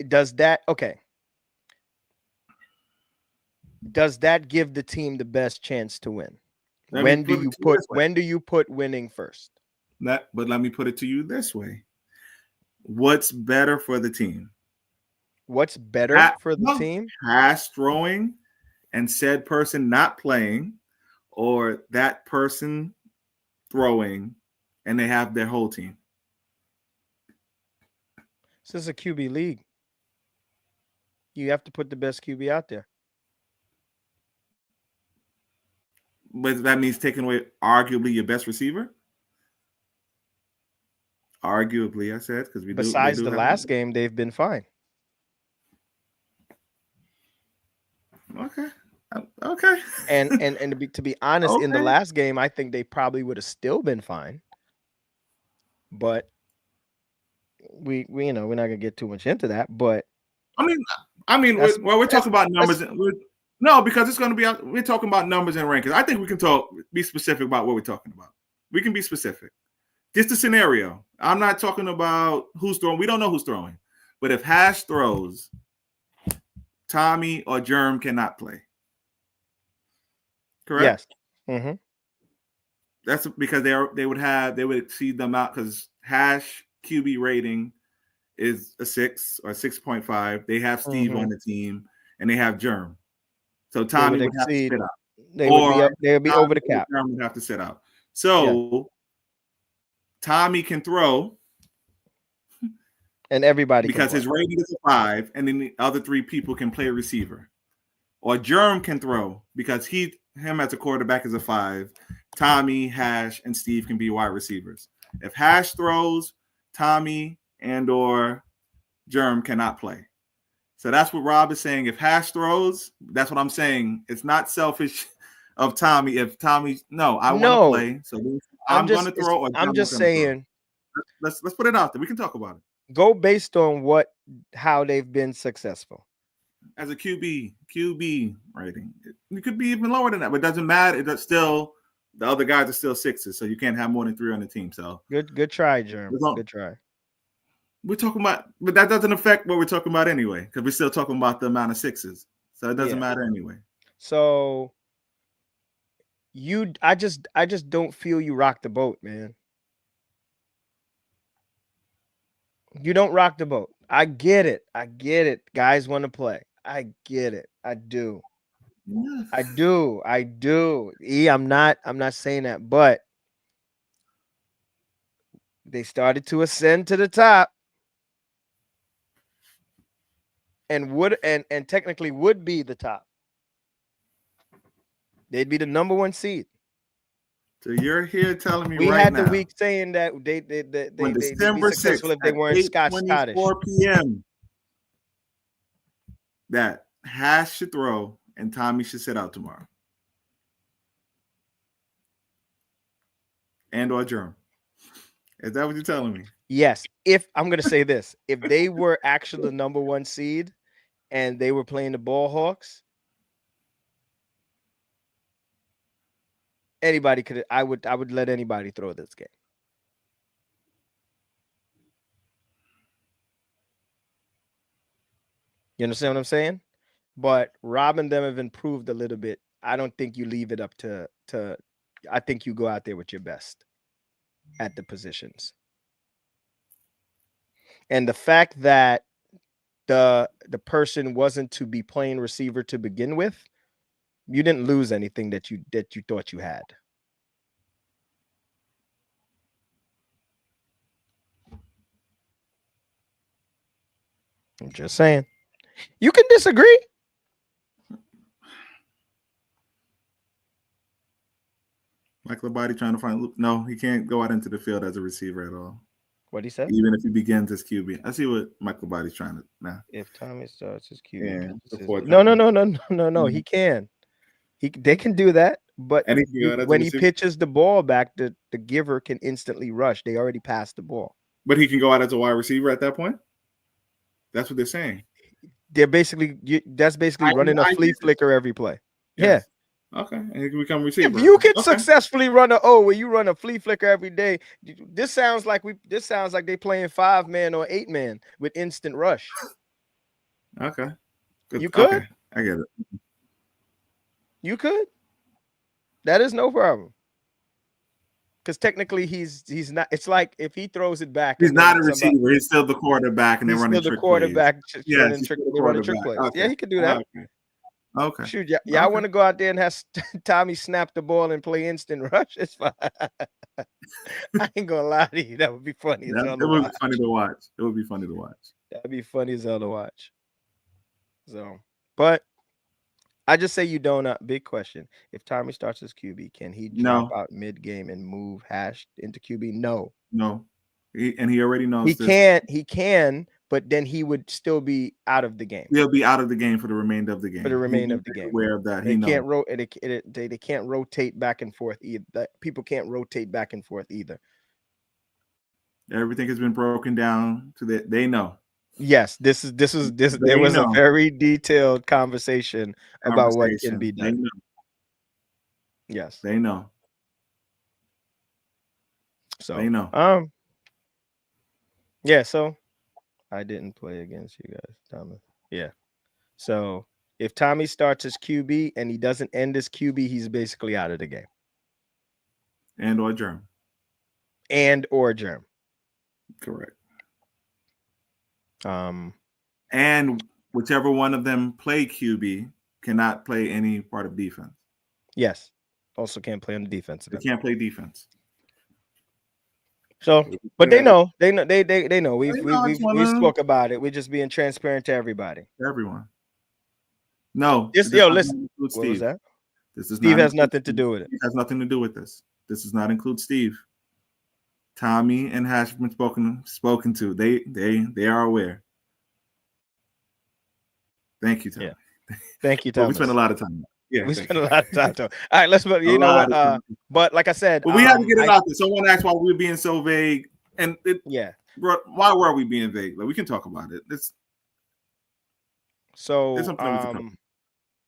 Does that okay? Does that give the team the best chance to win? When do you put winning first? But let me put it to you this way. What's better for the team? What's better for the team? Hash throwing and said person not playing, or that person throwing and they have their whole team. This is a QB league. You have to put the best QB out there. But that means taking away arguably your best receiver? Arguably, I said, because besides the last game, they've been fine. Okay. Okay. And to be honest, in the Okay. last game, I think they probably would have still been fine. But we we're not gonna get too much into that. But I mean, we're talking about numbers. that's No, because it's going to be. We're talking about numbers and rankings. I think we can be specific about what we're talking about. We can be specific. Just a scenario. I'm not talking about who's throwing. We don't know who's throwing. But if Hash throws, Tommy or Germ cannot play. Correct? Yes. Mm-hmm. That's because they would exceed them out because Hash QB rating is a 6 or 6.5. They have Steve on the team and they have Germ. So Tommy would have to sit out. They would be over the cap. Germ would have to sit out. So Tommy can throw. And everybody because his rating is a 5, and then the other 3 people can play receiver. Or Germ can throw because him as a quarterback is a 5. Tommy, Hash, and Steve can be wide receivers. If Hash throws, Tommy and or Germ cannot play. So that's what Rob is saying. If Hash throws, that's what I'm saying. It's not selfish of Tommy. If Tommy, I want to play, so I'm going to throw. Or I'm just saying. Let's put it out there. We can talk about it. Go based on how they've been successful. As a QB rating, it could be even lower than that, but it doesn't matter. It's still the other guys are still 6s, so you can't have more than 3 on the team. So good try, Germ. Good try. We're talking about, but that doesn't affect what we're talking about anyway, because we're still talking about the amount of 6s, so it doesn't matter anyway. So I just don't feel you rock the boat, man. You don't rock the boat. I get it. Guys want to play. I get it. I do. I do. I'm not saying that, but they started to ascend to the top and technically would be the top. They'd be the number 1 seed. So you're here telling me we right had now, the week saying that they'd be successful 6th, if they weren't Scottish. 4 p.m. that Hash should throw and Tommy should sit out tomorrow. And or Germ. Is that what you're telling me? Yes. If I'm going to say this, if they were actually the number 1 seed and they were playing the Ball Hawks, anybody could. I would let anybody throw this game. You understand what I'm saying? But Rob and them have improved a little bit. I don't think you leave it up to. I think you go out there with your best at the positions. And the fact that the person wasn't to be playing receiver to begin with, you didn't lose anything that you thought you had. I'm just saying. You can disagree. Mike Labate trying to find. No, he can't go out into the field as a receiver at all. What he said? Even if he begins as QB. I see what Mike Labate's trying to now. If Tommy starts as QB. Yeah, No. Mm-hmm. He can. They can do that. But when he pitches the ball back, the giver can instantly rush. They already passed the ball. But he can go out as a wide receiver at that point? That's what they're saying. That's basically running a flea flicker every play. Yes. Yeah. Okay. And he can become receiver. If you can successfully run where you run a flea flicker every day, this sounds like they playing 5-man or 8-man with instant rush. Okay. Good. You could. Okay. I get it. You could. That is no problem. Because technically he's not. It's like if he throws it back, he's not a receiver. He's still the quarterback, and they're running trick plays. Running trick plays. Okay. Yeah, he could do that. Okay. Shoot, y'all want to go out there and have Tommy snap the ball and play instant rush? It's fine. I ain't gonna lie to you. That would be funny. It would be funny to watch. It would be funny to watch. That'd be funny as hell to watch. So, but I just say you don't. Big question. If Tommy starts as QB, can he drop out mid-game and move Hash into QB? No. He already knows. He can, but then he would still be out of the game He'll be out of the game for the remainder of the for the game. remainder of the He's game. aware of that. They He can't knows. they can't rotate back and forth either. People can't rotate back and forth either. Everything has been broken down to that. They know. Yes, this there They was a know. very detailed conversation about what can be They done. know. Yes. They know. So They know. yeah, so I didn't play against you guys, Thomas. Yeah. So if Tommy starts as QB and he doesn't end as QB, he's basically out of the game. And or Germ. And or Germ. Correct. And whichever one of them play QB cannot play any part of defense. Yes. Also can't play on the defensive They end. can't play defense. So, but they know. They know. They know. We spoke about it. We're just being transparent to everybody. Everyone. No. Listen. What was that? Steve has nothing to do with it. It has nothing to do with this. This does not include Steve. Tommy and Hash have been spoken to. They are aware. Thank you, Tommy. Yeah. Thank you, Thomas. We spent a lot of time. Yeah, we spent a lot of time. All right, let's. You know what? But like I said, we had to get it out there. Someone asked why we were being so vague, and bro, why were we being vague? Like, we can talk about it.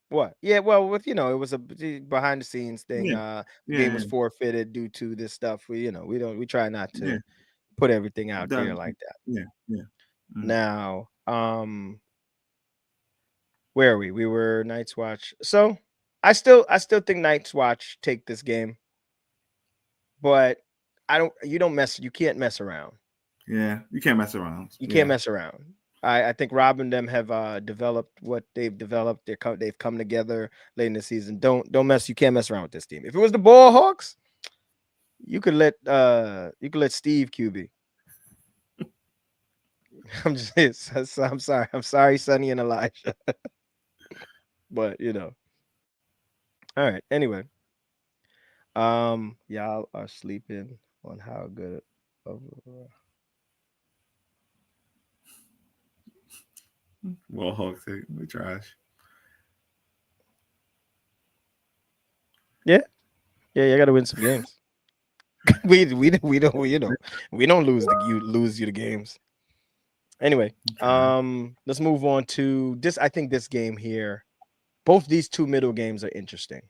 What? Yeah, well, it was a behind the scenes thing. The game was forfeited due to this stuff. We try not to put everything out there like that. Yeah. Mm-hmm. Now, where are we? We were Night's Watch. So I still think Night's Watch take this game, but you can't mess around. Yeah, you can't mess around. You can't mess around. I think Rob and them have developed what they've developed. They've come together late in the season. You can't mess around with this team. If it was the Ball Hawks, you could let Steve QB. I'm sorry, Sonny and Elijah. But all right. Anyway, y'all are sleeping on how good of. Well, Hawks, we trash. Yeah, you got to win some games. we don't lose you the games. Anyway, let's move on to this. I think this game here, both these two middle games are interesting.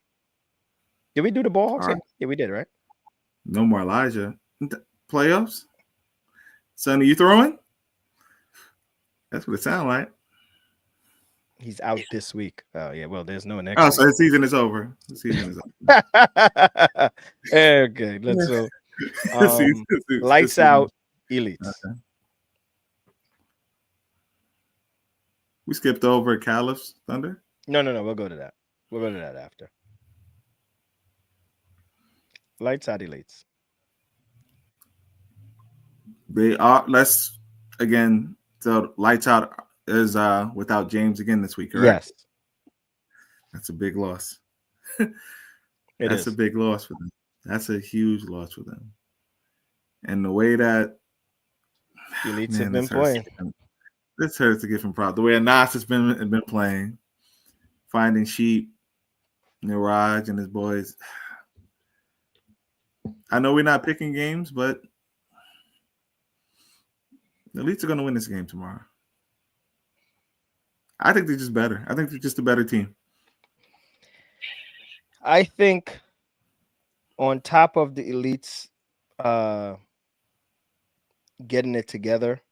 Did we do the Ball Hawks game? Yeah, we did, right? No more Elijah. Playoffs? Sonny, you throwing? That's what it sounds like. He's out this week. Oh, yeah. Well, there's no next week. So his season is over. Okay, let's go. Lights out, Elites. Okay. We skipped over Caliph's Thunder? No. We'll go to that. We'll go to that after. Lights out, Elites. They are. So Lights out is without James again this week, correct? Yes. That's a big loss. That's a big loss for them. That's a huge loss for them. And the way that Elites have been playing. This hurts to give him props. The way Nas has been playing, finding sheep, Niraj and his boys. I know we're not picking games, but the Elites are going to win this game tomorrow. I think they're just better. I think they're just a better team. I think on top of the Elites getting it together,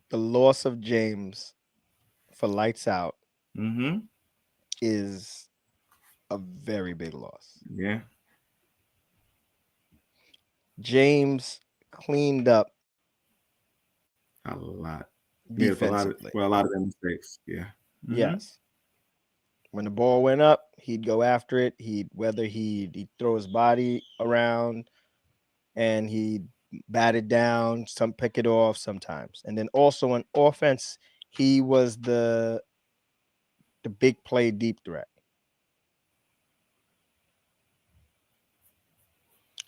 the loss of James for Lights Out is a very big loss. Yeah. James cleaned up a lot. Defensively. A lot of them mistakes. Yeah. Mm-hmm. Yes. When the ball went up, he'd go after it. He'd throw his body around and he'd bat it down, some pick it off sometimes. And then also on offense, he was the big play deep threat.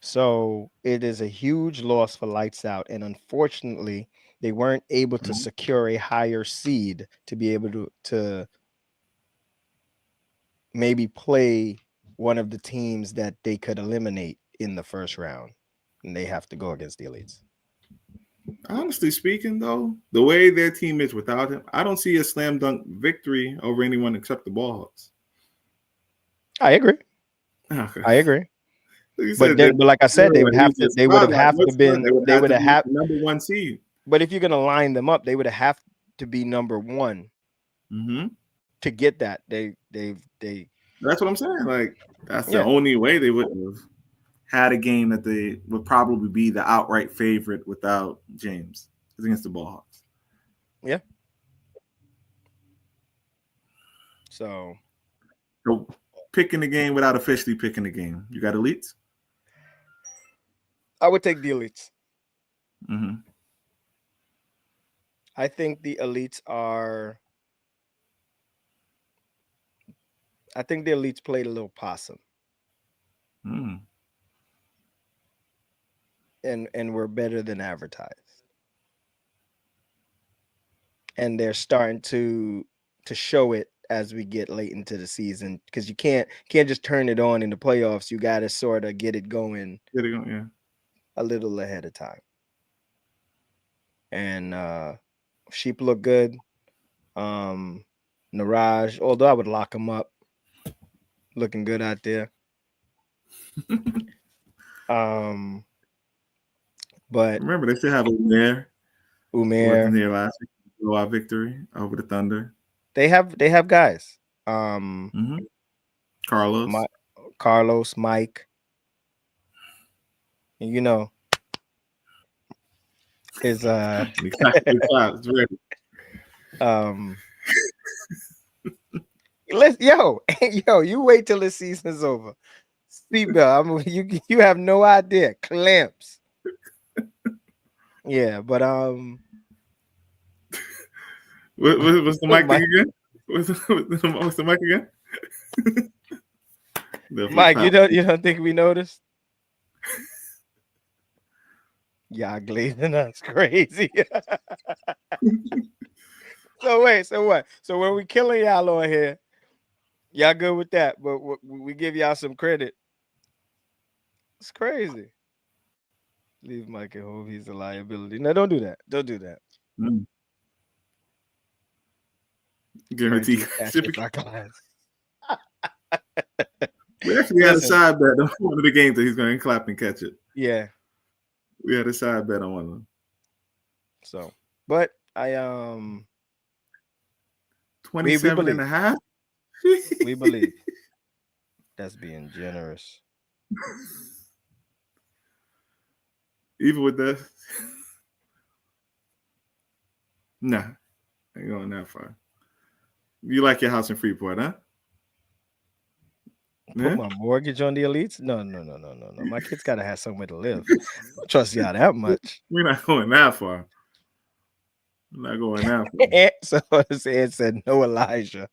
So it is a huge loss for Lights Out. And unfortunately, They weren't able to Mhm. secure a higher seed to be able to maybe play one of the teams that they could eliminate in the first round, and they have to go against the elites. Honestly speaking, though, the way their team is without him, I don't see a slam dunk victory over anyone except the Ballhawks. I agree. Okay. I agree. You But said then, that but like I said, they would have he's to. just They would have like have to what's good? been. They Have would to have be have. the number one seed. But if you're gonna line them up, they would have to be number one Mm-hmm. to get that. They. That's what I'm saying. Like that's the Yeah. only way they would have had a game that they would probably be the outright favorite without James. It's against the Ballhawks. Yeah. So So picking the game without officially picking the game. You got elites? I would take the elites. Mm-hmm. I think the elites are. I think the elites played a little possum, Mm. and were better than advertised. And they're starting to show it as we get late into the season, because you can't just turn it on in the playoffs. You got to sort of get it going Yeah. a little ahead of time. And Sheep look good. Naraj, although I would lock him up, looking good out there. Um, but Remember, they still have Umair wasn't Umair, here last week. Our victory over the Thunder. they have guys. Um, Mm-hmm. Carlos. my Carlos, Mike, and is It's ready. um yo, you wait till the season's over. Seatbelt. You have no idea. Clamps. Yeah, but What's the mic thing again? What's the mic again? Definitely Mike, clap. you don't think we noticed? Yeah, glazing us crazy. So wait, so what? So when we killing y'all on here, y'all good with that? But we give y'all some credit. It's crazy. Leave Mike at home. He's a liability. No, don't do that. Don't do that. Mm. Trying Guarantee. to catch my class. We actually had a Listen. side bet on one of the games that he's going to clap and catch it. Yeah. We had a side bet on one of them. So, but I 27 and a half? we believe. That's being generous. Even with that. Nah, ain't going that far. You like your house in Freeport, huh? Put my mortgage on the elites? No. My kids gotta have somewhere to live. I don't trust y'all that much. We're not going that far. We're not going that far. So Ed said no Elijah.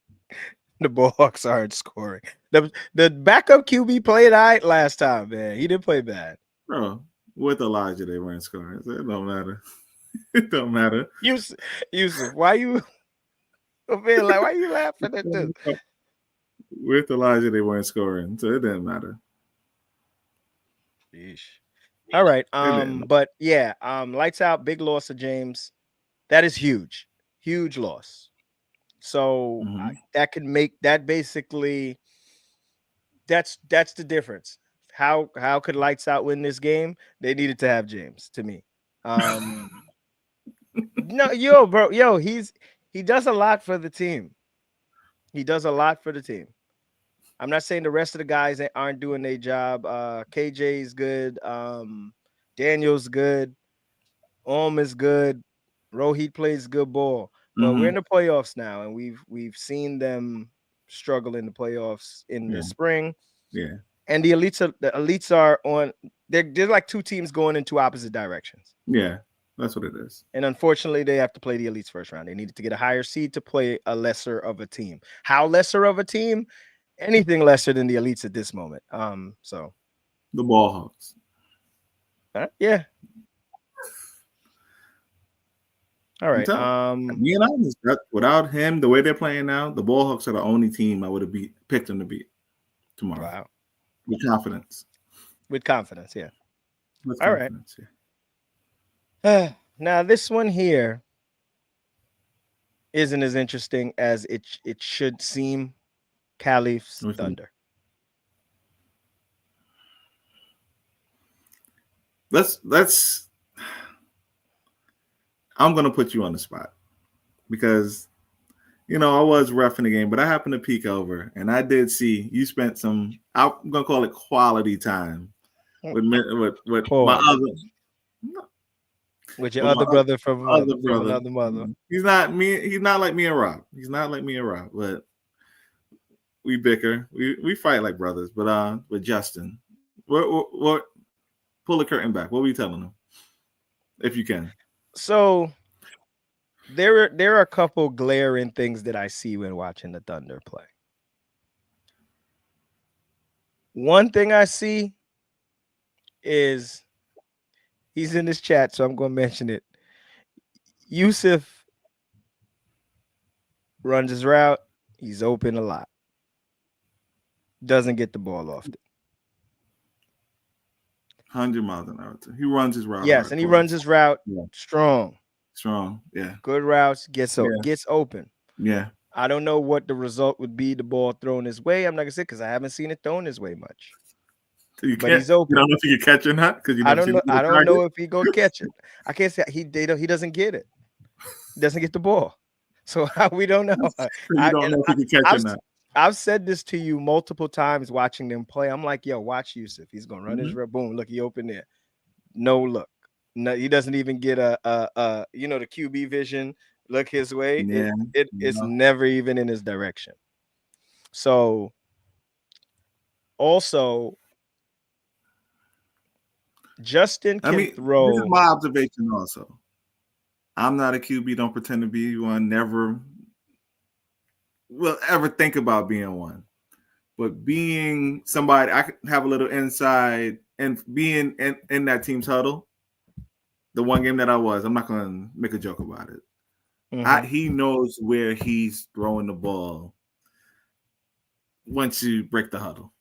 The Bullhawks aren't scoring. The backup QB played all right last time, man. He didn't play bad. Bro, with Elijah, they weren't scoring. So it don't matter. It don't matter. Yusuf, why you man, like why you laughing at this? With Elijah, they weren't scoring, so it didn't matter. Yeesh. All right. But yeah, lights out, big loss of James. That is huge. Huge loss. So that could make that basically that's the difference. How could lights out win this game? They needed to have James, to me. No, bro, he does a lot for the team. He does a lot for the team. I'm not saying the rest of the guys aren't doing their job. KJ is good. Daniel's good. Is good. Rohit plays good ball. But we're in the playoffs now, and we've seen them struggle in the playoffs in the spring. Yeah. And the elites are on. They're like two teams going in two opposite directions. Yeah, that's what it is. And unfortunately, they have to play the elites first round. They needed to get a higher seed to play a lesser of a team. How lesser of a team? Anything lesser than the elites at this moment. So the Ballhawks. Yeah. All right. Being honest, without him, the way they're playing now, the Bullhawks are the only team I would have picked them to beat tomorrow. Wow. With confidence. With confidence, yeah. With All confidence, right. Now this one here isn't as interesting as it should seem. Caliph's Thunder. Let's. I'm gonna put you on the spot because I was roughing the game, but I happened to peek over and I did see you spent some. I'm gonna call it quality time with my other. With your other brother from another mother. He's not me. He's not like me and Rob. But we bicker. We fight like brothers. But with Justin, what? Pull the curtain back. What were you telling him, if you can? So there are a couple glaring things that I see when watching the Thunder play. One thing I see is he's in this chat, so I'm going to mention it. Yusuf runs his route. He's open a lot. Doesn't get the ball often. 100 miles an hour. He runs his route. Yes, and he runs his route strong. Strong, yeah. Good routes, gets open. Yeah. I don't know what the result would be, the ball thrown his way. I'm not going to say because I haven't seen it thrown his way much. But he's open. You don't know if he can catch it or not? I don't know if he go catch it. I can't say he doesn't get it. He doesn't get the ball. So we don't know. You don't know if he can catch it or not. I've said this to you multiple times watching them play. I'm like, yo, watch Yusuf. He's gonna run his route. Boom, look, he opened there. No look. No, he doesn't even get the QB vision look his way. Yeah, it's never even in his direction. So also Justin can throw. This is my observation also. I'm not a QB, don't pretend to be one, never will ever think about being one. But being somebody, I can have a little inside and being in that team's huddle, the one game that I was, I'm not going to make a joke about it. Mm-hmm. He knows where he's throwing the ball once you break the huddle.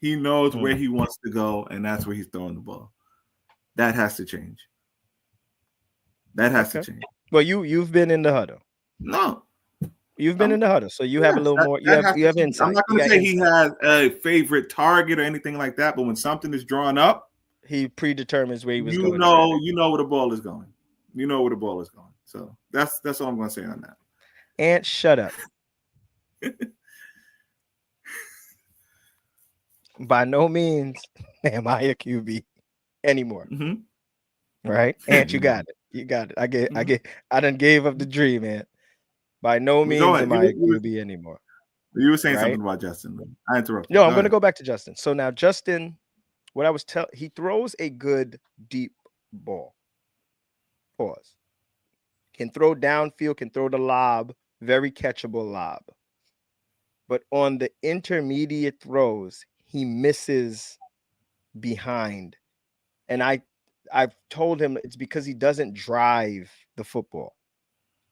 He knows where he wants to go, and that's where he's throwing the ball. That has to change. That has to change. Well, you've been in the huddle. No. You've been in the huddle, so you have a little more. You have insight. I'm not going to say he has a favorite target or anything like that, but when something is drawn up, he predetermines where he was going. You know where the ball is going. You know where the ball is going. So that's all I'm going to say on that. Ant, shut up. By no means am I a QB anymore. Mm-hmm. Right, Ant, you got it. You got it. I done gave up the dream, Ant. By no means am I a QB anymore. You were saying something about Justin. I interrupted. No, I'm going to go back to Justin. So now Justin, what I was he throws a good deep ball. Pause. Can throw downfield, can throw the lob, very catchable lob. But on the intermediate throws, he misses behind. And I've told him it's because he doesn't drive the football.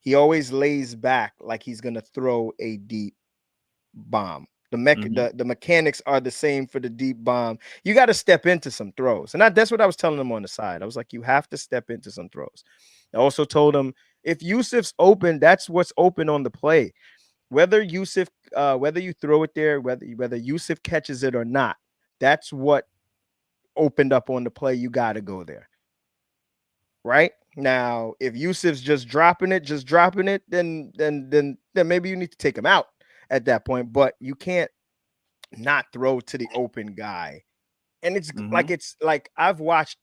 He always lays back like he's going to throw a deep bomb. The mechanics are the same for the deep bomb. You got to step into some throws. And that's what I was telling him on the side. I was like, you have to step into some throws. I also told him, if Yusuf's open, that's what's open on the play. Whether you throw it there, whether Yusuf catches it or not, that's what opened up on the play. You got to go there. Right? Now, if Yusuf's just dropping it, then maybe you need to take him out at that point. But you can't not throw to the open guy. And it's like I've watched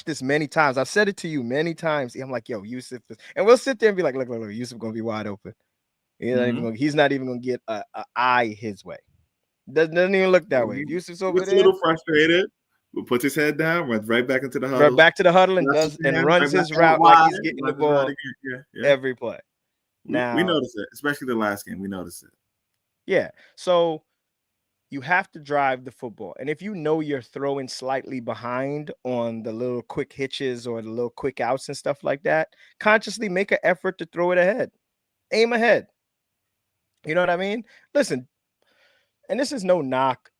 this many times. I've said it to you many times. I'm like, yo, Yusuf and we'll sit there and be like, look, Yusuf gonna be wide open. He's not even gonna get a eye his way. Doesn't even look that way. Yusuf's over there. A little frustrated. Puts his head down, runs right back into the huddle. Right back to the huddle and runs his route like he's getting the ball every play. Now we noticed it, especially the last game. We noticed it. Yeah. So you have to drive the football. And if you know you're throwing slightly behind on the little quick hitches or the little quick outs and stuff like that, consciously make an effort to throw it ahead. Aim ahead. You know what I mean? Listen, and this is no knock.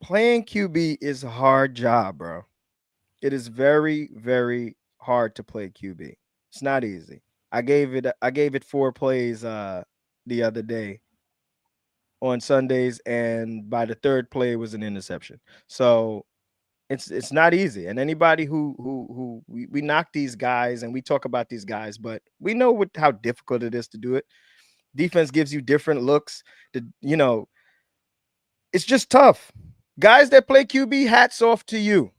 Playing QB is a hard job, bro. It is very, very hard to play QB. It's not easy. I gave it 4 plays the other day on Sundays, and by the third play it was an interception. So it's not easy. And anybody who we knock these guys and we talk about these guys, but we know how difficult it is to do it. Defense gives you different looks. It's just tough. Guys that play QB, hats off to you.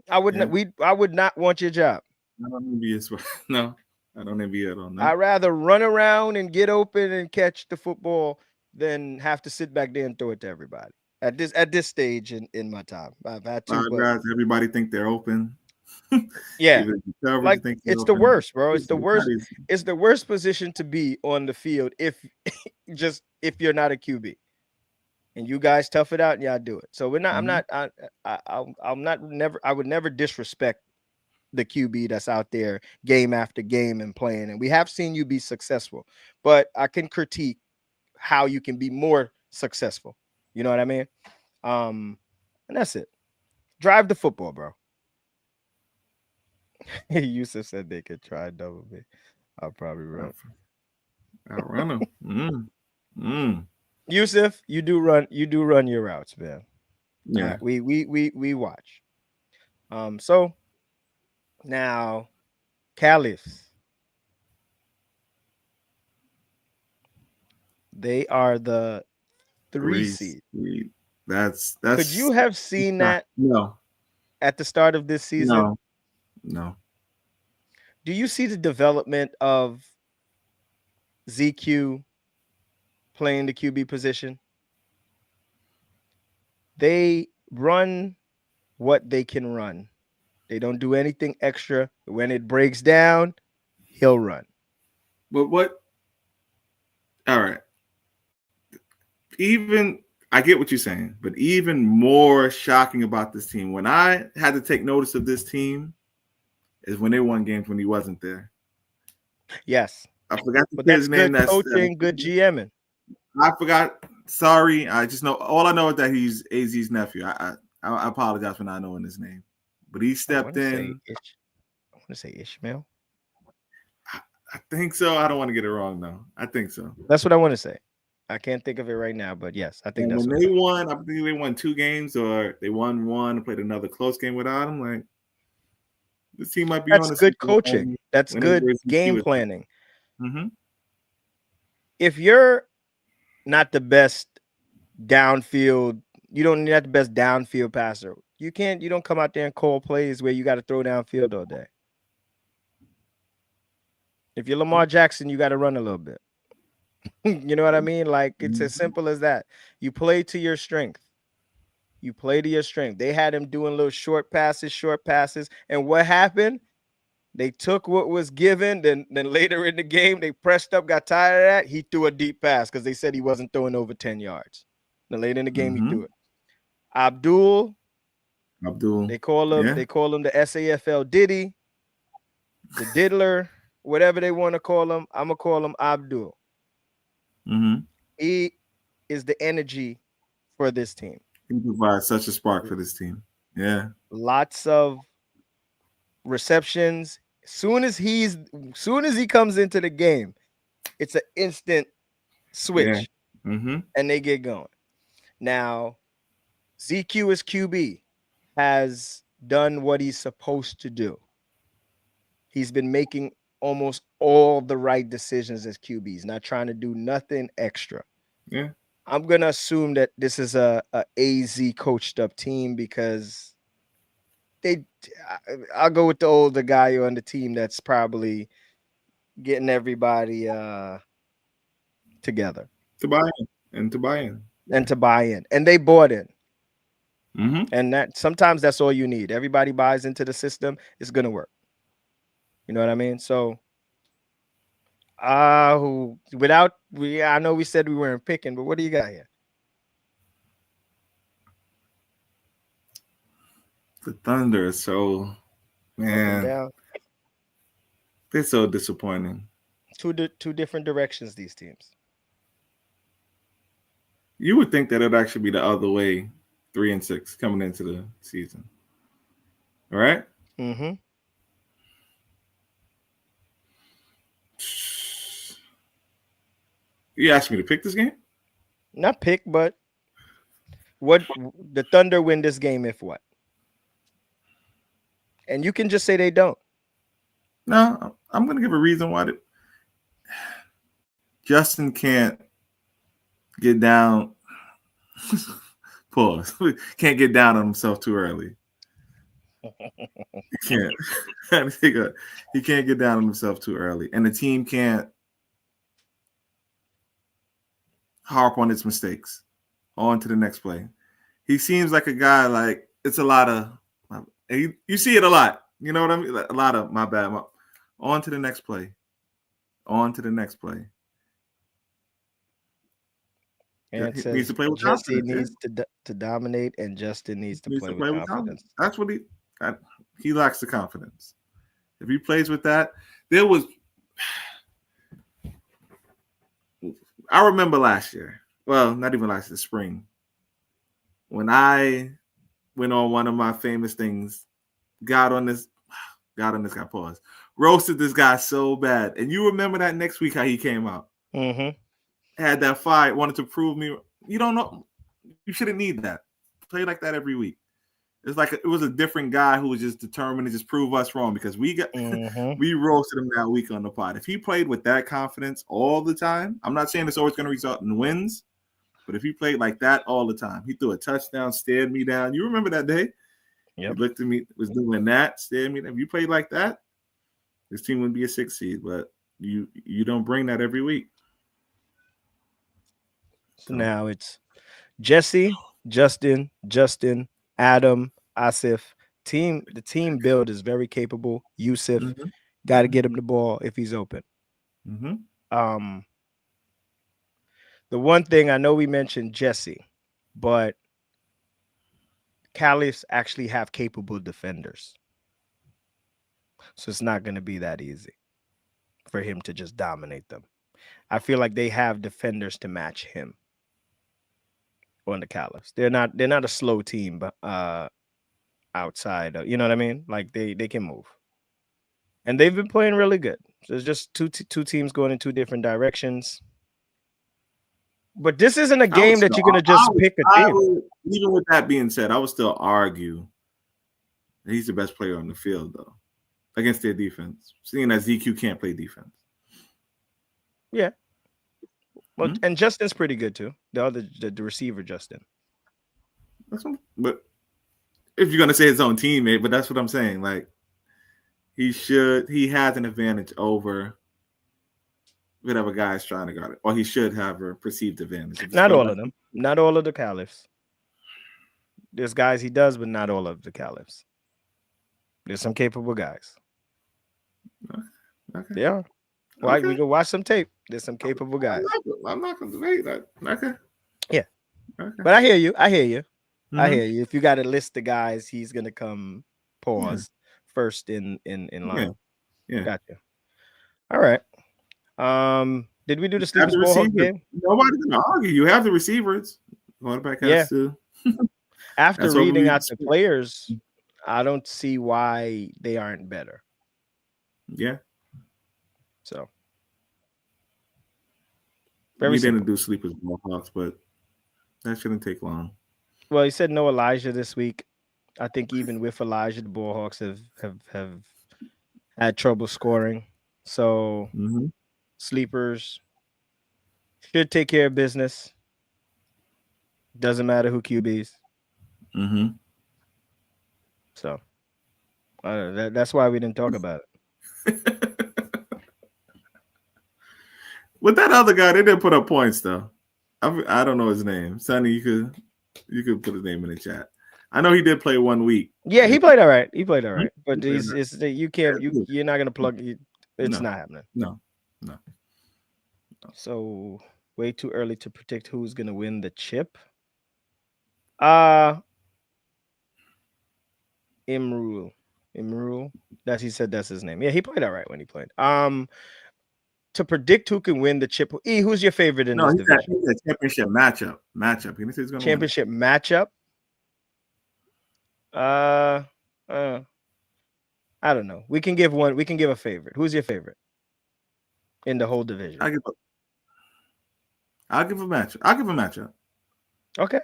I would not. I would not want your job. I don't envy as well. No, I don't envy it at all. No. I'd rather run around and get open and catch the football than have to sit back there and throw it to everybody. At this stage in my time, I've had to. Guys, everybody think they're open. Yeah, like it's the worst, bro. It's the worst. It's the worst position to be on the field if you're not a QB. And you guys tough it out and y'all do it. So we're not. I'm not. Never. I would never disrespect the QB that's out there game after game and playing. And we have seen you be successful, but I can critique how you can be more successful. You know what I mean? And that's it. Drive the football, bro. Yusuf said they could try double B. I'll probably run. I'll run them. Yusuf, you do run your routes, man. Yeah. We watch. So now Caliphs. They are the 3 seed. That's Could you have seen that? No. At the start of this season? No. Do you see the development of ZQ playing the QB position? They run what they can run. They don't do anything extra. When it breaks down, he'll run. But what? All right. Even I get what you're saying, but even more shocking about this team, when I had to take notice of this team, is when they won games when he wasn't there. Yes. I forgot his name. That's coaching, good GMing. I forgot. Sorry. I just know. All I know is that he's AZ's nephew. I apologize for not knowing his name. But he stepped in. I want to say Ishmael. I think so. I don't want to get it wrong, though. I think so. That's what I want to say. I can't think of it right now, but yes, I think that's when they won. I think they won 2 games, or they won 1 and played another close game without him. Like, this team might be. That's good coaching. That's good game planning. Mm-hmm. If you're not the best downfield, you don't need the best downfield passer. You don't come out there and call plays where you got to throw downfield all day. If you're Lamar Jackson, you got to run a little bit. You know what I mean? Like, it's as simple as that. You play to your strength. They had him doing little short passes. And what happened? They took what was given. Then later in the game, they pressed up, got tired of that. He threw a deep pass because they said he wasn't throwing over 10 yards. Then later in the game, he threw it. Abdul. They call him the SAFL Diddy, the Diddler, whatever they want to call him. I'm gonna call him Abdul. Mm-hmm. He is the energy for this team. He provides such a spark for this team. Yeah. Lots of receptions. Soon as he comes into the game, it's an instant switch. Yeah. Mm-hmm. And they get going. Now, ZQ as QB has done what he's supposed to do. He's been making almost all the right decisions as QBs, not trying to do nothing extra. Yeah. I'm going to assume that this is a AZ coached up team because I'll go with the older guy on the team that's probably getting everybody together. To buy in. And they bought in. Mm-hmm. And that sometimes that's all you need. Everybody buys into the system. It's going to work. You know what I mean? So, I know we said we weren't picking, but what do you got here? The Thunder is so, Up and man, down. they're so disappointing. Two different directions, these teams. You would think that it'd actually be the other way, 3-6 coming into the season. All right. Mm-hmm. You asked me to pick this game? Not pick, but what the Thunder win this game if what? And you can just say they don't. No, I'm gonna give a reason why. Justin can't get down. Pause. Can't get down on himself too early. He can't. He can't get down on himself too early, and the team can't harp on its mistakes. On to the next play. He seems like a guy like it's a lot of. You see it a lot. You know what I mean? A lot of my bad. On to the next play. On to the next play. And it He says needs to play with Jesse confidence. needs to dominate, and Justin needs to play with confidence. That's what he lacks the confidence. If he plays with that, there was. I remember last year. Well, not even last year, spring, when I went on one of my famous things. Got on this guy. Pause. Roasted this guy so bad, and you remember that next week how he came out. Mm-hmm. Had that fight, wanted to prove me. You don't know. You shouldn't need that. Play like that every week. It's like it was a different guy who was just determined to just prove us wrong because we roasted him that week on the pod. If he played with that confidence all the time, I'm not saying it's always going to result in wins, but if he played like that all the time, he threw a touchdown, stared me down. You remember that day? Yep. He looked at me, was doing that, stared me down. If you played like that, this team would be a 6 seed, but you don't bring that every week. So now it's Jesse, Justin, Adam, Asif. The team build is very capable. Yusuf, got to get him the ball if he's open. Mm-hmm. The one thing I know we mentioned Jesse, but Caliphs actually have capable defenders. So it's not going to be that easy for him to just dominate them. I feel like they have defenders to match him on the Caliphs. They're not a slow team, but outside of, you know what I mean? Like they can move. And they've been playing really good. So it's just two teams going in two different directions. But this isn't a game that you're going to just pick a team. Even with that being said, I would still argue that he's the best player on the field, though, against their defense, seeing that ZQ can't play defense. Yeah. Well, and Justin's pretty good, too. The receiver, Justin. But if you're going to say his own teammate, but that's what I'm saying. Like, he has an advantage over whatever guy is trying to guard it, or he should have a perceived advantage. Not all of them. Not all of the Caliphs. There's guys he does, but not all of the Caliphs. There's some capable guys. Okay. They are. Why we go watch some tape? There's some capable guys. I'm not going to debate that. Okay. Yeah. Okay. But I hear you. If you got to list the guys, he's gonna come first in line. Yeah. Gotcha. All right. Did we do the Sleepers Ball Hawk game? Nobody's gonna argue. You have the receivers. Quarterback has to. After reading out the players, I don't see why they aren't better. Yeah. So we didn't do Sleepers Ball Hawks, but that shouldn't take long. Well, he said no Elijah this week. I think even with Elijah, the Bullhawks have had trouble scoring. So sleepers should take care of business. Doesn't matter who QBs. So that's why we didn't talk about it. With that other guy, they didn't put up points though. I don't know his name. Sonny, you could put his name in the chat. I know he did play 1 week. Yeah, he played all right. But you're not gonna plug it. It's not happening. No. So way too early to predict who's gonna win the chip. Imrul. He said that's his name. Yeah, he played all right when he played. To predict who can win the chip. Who's your favorite in No, this he said division? championship matchup. Matchup. He didn't say he's gonna win. Championship matchup. Uh, I don't know. We can give one. We can give a favorite. Who's your favorite in the whole division? I'll give a matchup. I'll give a matchup. Okay.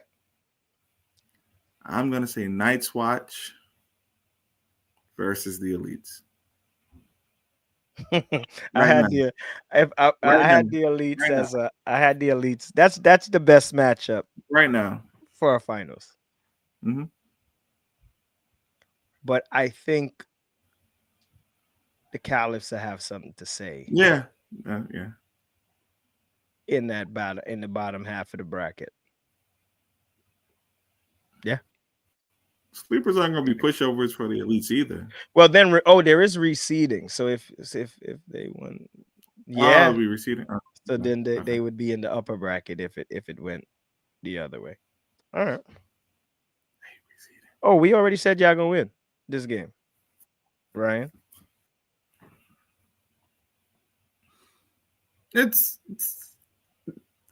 I'm gonna say Night's Watch versus the Elites. I had the Elites. That's the best matchup right now for our finals. Mm-hmm. But I think the Caliphs will have something to say. Yeah. In the bottom half of the bracket. Yeah. Sleepers aren't going to be pushovers for the Elites either. Well, then, there is reseeding. So if they won, yeah, be reseeding. Oh, so then they would be in the upper bracket if it went the other way. All right. Oh, we already said y'all gonna win this game, Ryan. It's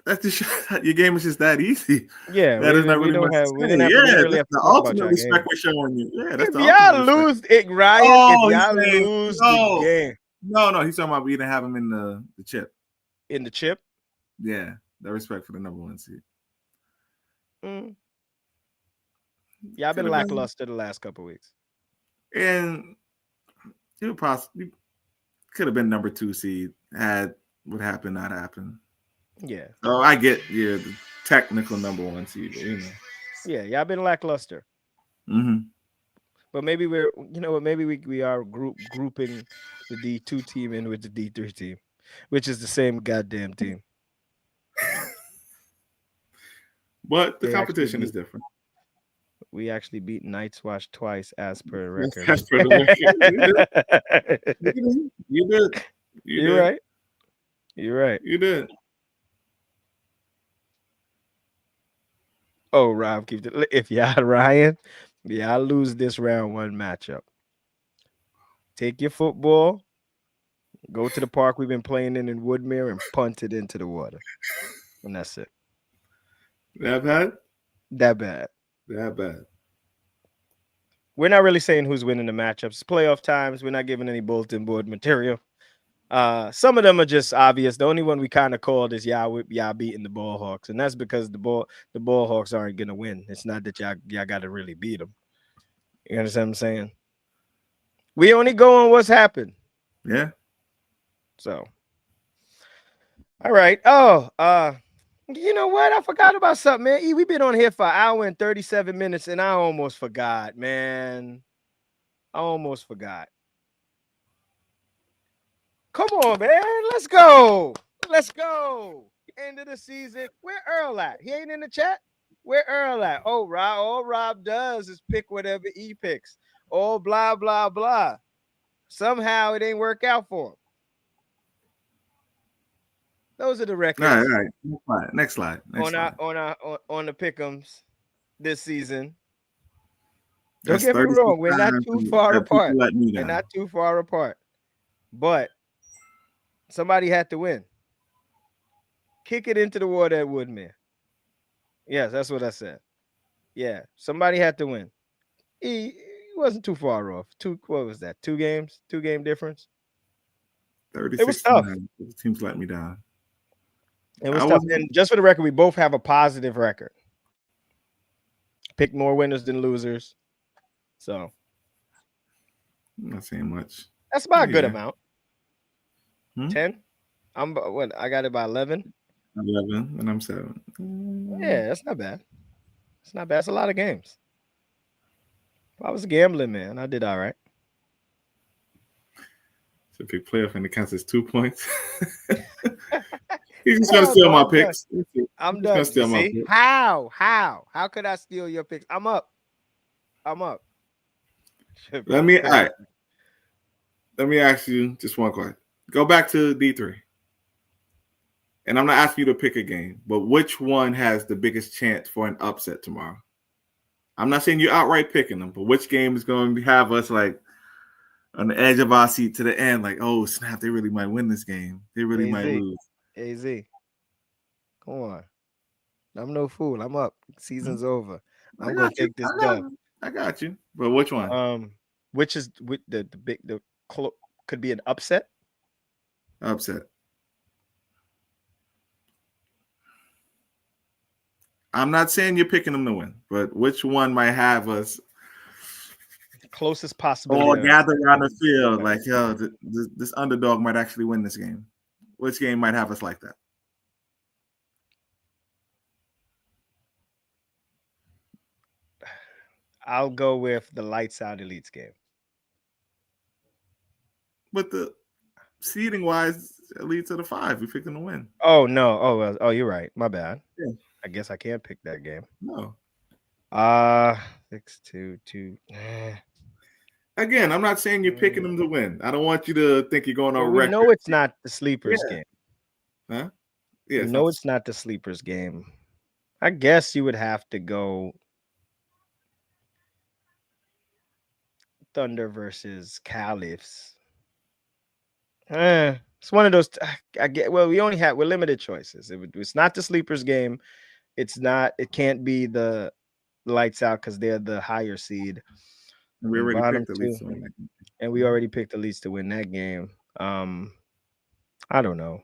that's just your game is just that easy. Yeah, that is not really much to say. Yeah, that's the ultimate respect we're showing you. Yeah, that's if y'all lose it, Ryan. If y'all lose the game, no, he's talking about we didn't have him in the chip. In the chip? Yeah, the respect for the number 1 seed. Y'all been lackluster the last couple of weeks, and you possibly could have been number 2 seed had what happened not happened. Yeah. Oh, I get the technical number 1 seed, but, you know. Yeah, y'all been lackluster. Mm-hmm. But maybe maybe we are grouping the D2 team in with the D3 team, which is the same goddamn team. But the competition is different. We actually beat Night's Watch twice as per record. As per the record. You did. You're right. You're right. You did. Oh, Rob, if y'all lose this round 1 matchup, take your football, go to the park we've been playing in Woodmere and punt it into the water. And that's it. That bad? That bad. That bad. We're not really saying who's winning the matchups. It's playoff times. We're not giving any bulletin board material. Some of them are just obvious. The only one we kind of called is y'all beating the Ball Hawks, and that's because the Ball Hawks aren't gonna win. It's not that y'all got to really beat them. You understand what I'm saying? We only go on what's happened. Yeah. So, all right. Oh, you know what? I forgot about something, man. We've been on here for an hour and 37 minutes, and I almost forgot, man. I almost forgot. Come on, man. Let's go. Let's go. End of the season. Where Earl at? He ain't in the chat? Where Earl at? Oh, Rob. All Rob does is pick whatever he picks. Oh, blah, blah, blah. Somehow it ain't work out for him. Those are the records. All right. Next slide. On the pick'ems this season. Don't get me wrong. We're not too far apart. We're not too far apart. But somebody had to win. Kick it into the water at Woodmere. Yes, that's what I said. Yeah, somebody had to win. He wasn't too far off. What was that? 2 games? 2 game difference? 36. It was tough. The teams let me down. It was tough. And just for the record, we both have a positive record. Picked more winners than losers. So I'm not saying much. That's about a good amount. 10? I got it by 11. 11, and I'm 7. Yeah, that's not bad. It's not bad. It's a lot of games. If I was gambling, man, I did all right. So if you play off and it counts as 2 points. He's just gonna steal my picks. I'm done. See? How? How could I steal your picks? I'm up. Let me ask you just one question. Go back to D3. And I'm not asking you to pick a game, but which one has the biggest chance for an upset tomorrow? I'm not saying you're outright picking them, but which game is going to have us like on the edge of our seat to the end? Like, oh snap, they really might win this game. They really might lose. AZ. Come on. I'm no fool. I'm up. Season's over. I'm gonna take this dub. I got you. But which one? Which is with could be an upset. Upset. I'm not saying you're picking them to win, but which one might have us closest possible? All gather around the field, like, yo, this underdog might actually win this game. Which game might have us like that? I'll go with the Lights Out Elites game. But the seeding wise, Elites are the 5. We picked them to win. Oh no! Oh, you're right. My bad. Yeah. I guess I can't pick that game. No. 6-2-2. Again, I'm not saying you're picking them to win. I don't want you to think you're going on record. We know it's not the sleepers game. Huh? Yeah. It's not the sleepers game. I guess you would have to go Thunder versus Caliphs. It's one of those. I get. Well, we're limited choices. It's not the sleepers game. It's not. It can't be the Lights Out because they're the higher seed. And we already picked the Elites to win that game. And we already picked the Elites to win that game. I don't know.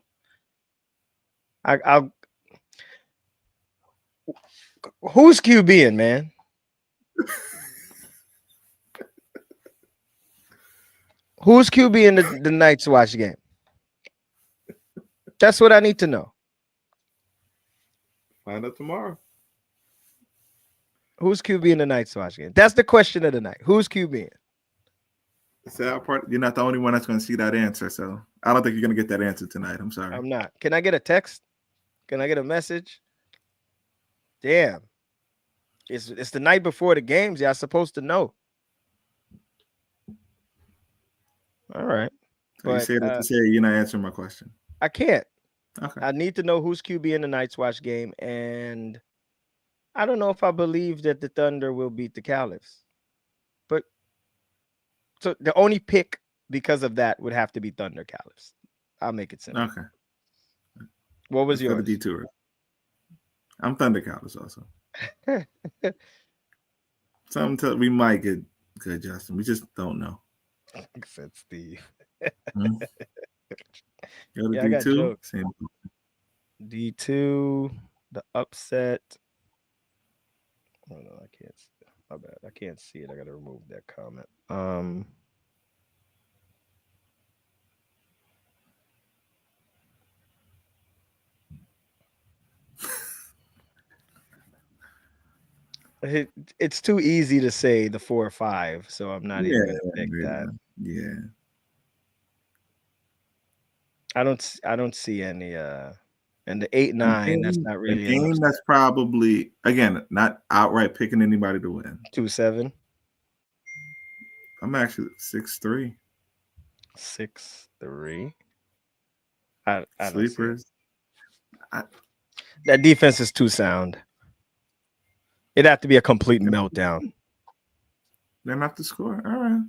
I'll. Who's QBing, man? Who's QB in the Night's Watch game? That's what I need to know. Find out tomorrow. Who's QB in the Night's Watch game? That's the question of the night. Who's QB? The sad part, you're not the only one that's going to see that answer. So I don't think you're going to get that answer tonight. I'm sorry. I'm not. Can I get a text? Can I get a message? Damn. It's the night before the games. Y'all supposed to know. All right. So you say that to say you're not answering my question. I can't. Okay. I need to know who's QB in the Night's Watch game, and I don't know if I believe that the Thunder will beat the Caliphs. But so the only pick because of that would have to be Thunder Caliphs. I'll make it simple. Okay. What was yours? The detour. I'm Thunder Caliphs also. Something we might get good, Justin. We just don't know. Said Steve. I got jokes. D2, the upset. Oh no, I can't. My bad. I can't see it. I gotta remove that comment. It's too easy to say the 4 or 5, so I'm not even gonna pick that. Yeah. I don't see any and the 8-9, that's not really a game that's probably, again, not outright picking anybody to win. 2-7. I'm actually 6-3. 6-3. Sleepers. That defense is too sound. It'd have to be a complete meltdown. They have to score. All right.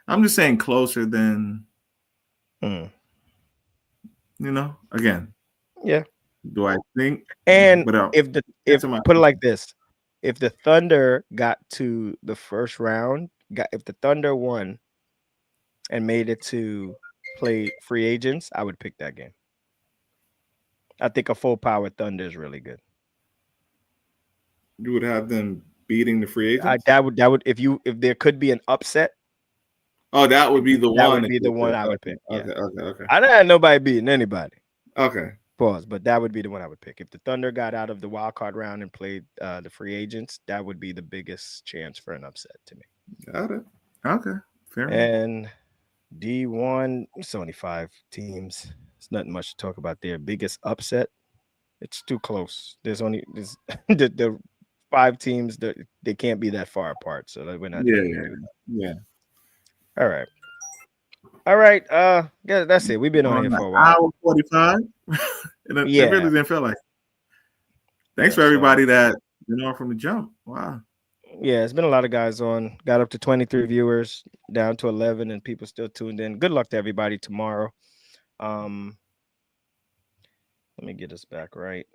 I'm just saying closer than, again. Yeah. Do I think? And if put it like this, if the Thunder got to the first round, if the Thunder won and made it to play free agents, I would pick that game. I think a full power Thunder is really good. You would have them beating the free agents? That would if there could be an upset. Oh, that would be the one. That would be the one I would pick. Okay, yeah. Okay. I don't have nobody beating anybody. Okay. Pause. But that would be the one I would pick. If the Thunder got out of the wild card round and played the free agents, that would be the biggest chance for an upset to me. Got it. Okay. Fair enough. And D1, it's only 5 teams. It's nothing much to talk about there. Biggest upset, it's too close. There's the 5 teams that they can't be that far apart. So we're not. Yeah. All right. Yeah, that's it. We've been on here for a while. Hour 45. And it really didn't feel like. Thanks for everybody that from the jump. Wow. Yeah, it's been a lot of guys on. Got up to 23 viewers, down to 11, and people still tuned in. Good luck to everybody tomorrow. Let me get us back right.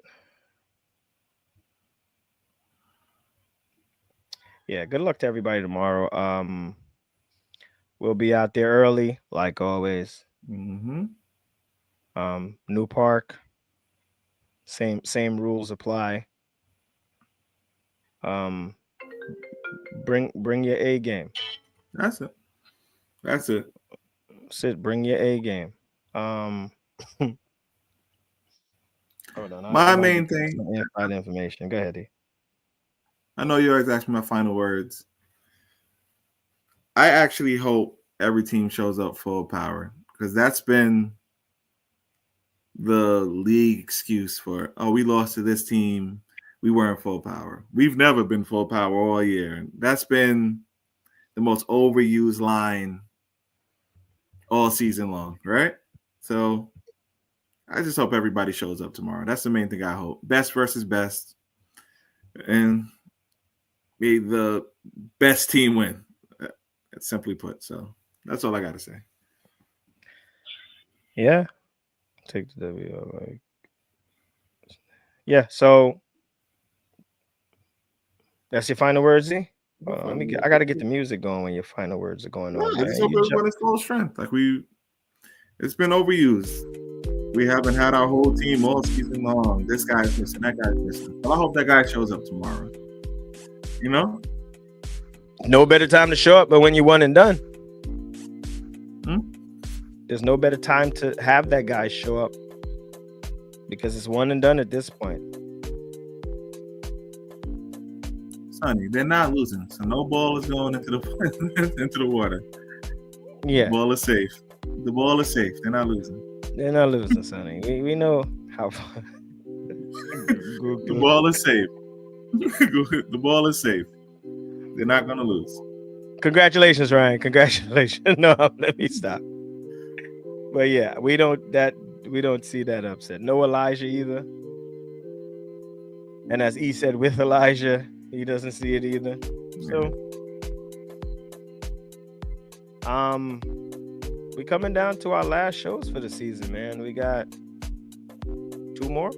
Yeah, good luck to everybody tomorrow. We'll be out there early, like always. Mm-hmm. New park. Same rules apply. Bring your A game. That's it. Bring your A game. Hold on. My main thing. Some inside information. Go ahead, D. I know you always ask me my final words. I actually hope every team shows up full power, because that's been the league excuse for, we lost to this team, we weren't full power. We've never been full power all year. That's been the most overused line all season long, right? So I just hope everybody shows up tomorrow. That's the main thing I hope. Best versus best. And may the best team win. Simply put. So that's all I got to say. Yeah. Take the W. Yeah. So that's your final words, Z? I got to get the music going when your final words are going on. I just hope everybody's full strength. It's been overused. We haven't had our whole team all season long. This guy's missing, that guy's missing. Well, I hope that guy shows up tomorrow. You know? No better time to show up but when you're one and done. There's no better time to have that guy show up, because it's one and done at this point. Sonny, they're not losing, so no ball is going into the water. Yeah, the ball is safe. The ball is safe. They're not losing. They're not losing, Sonny. We know how. The ball is safe. The ball is safe. They're not gonna lose. Congratulations, Ryan. Congratulations. No, let me stop. But yeah, we don't see that upset. No Elijah either. And as E said, with Elijah, he doesn't see it either. So we coming down to our last shows for the season, man. We got 2 more.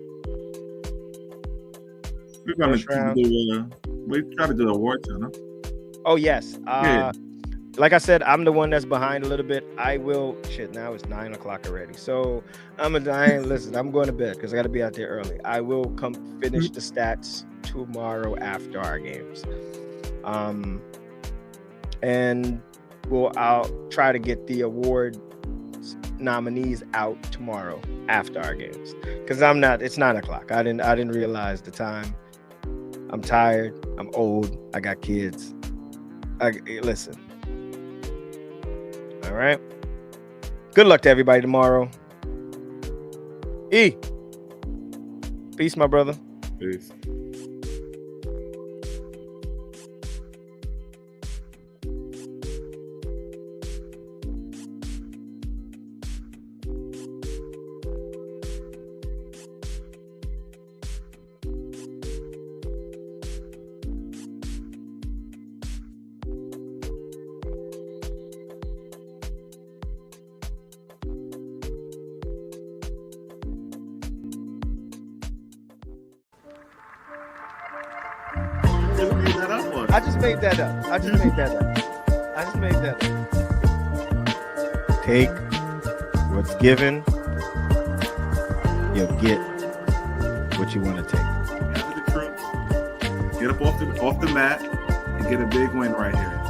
We're gonna we try to do the award show, no? Oh yes. Like I said, I'm the one that's behind a little bit. I will now it's 9:00 already. So I'm going to bed because I gotta be out there early. I will come finish the stats tomorrow after our games. And I'll try to get the award nominees out tomorrow after our games. Because it's 9:00. I didn't realize the time. I'm tired. I'm old. I got kids. Listen. All right. Good luck to everybody tomorrow. E. Peace, my brother. Peace. I just made that up. Take what's given. You'll get what you want to take. Get up off the mat and get a big win right here.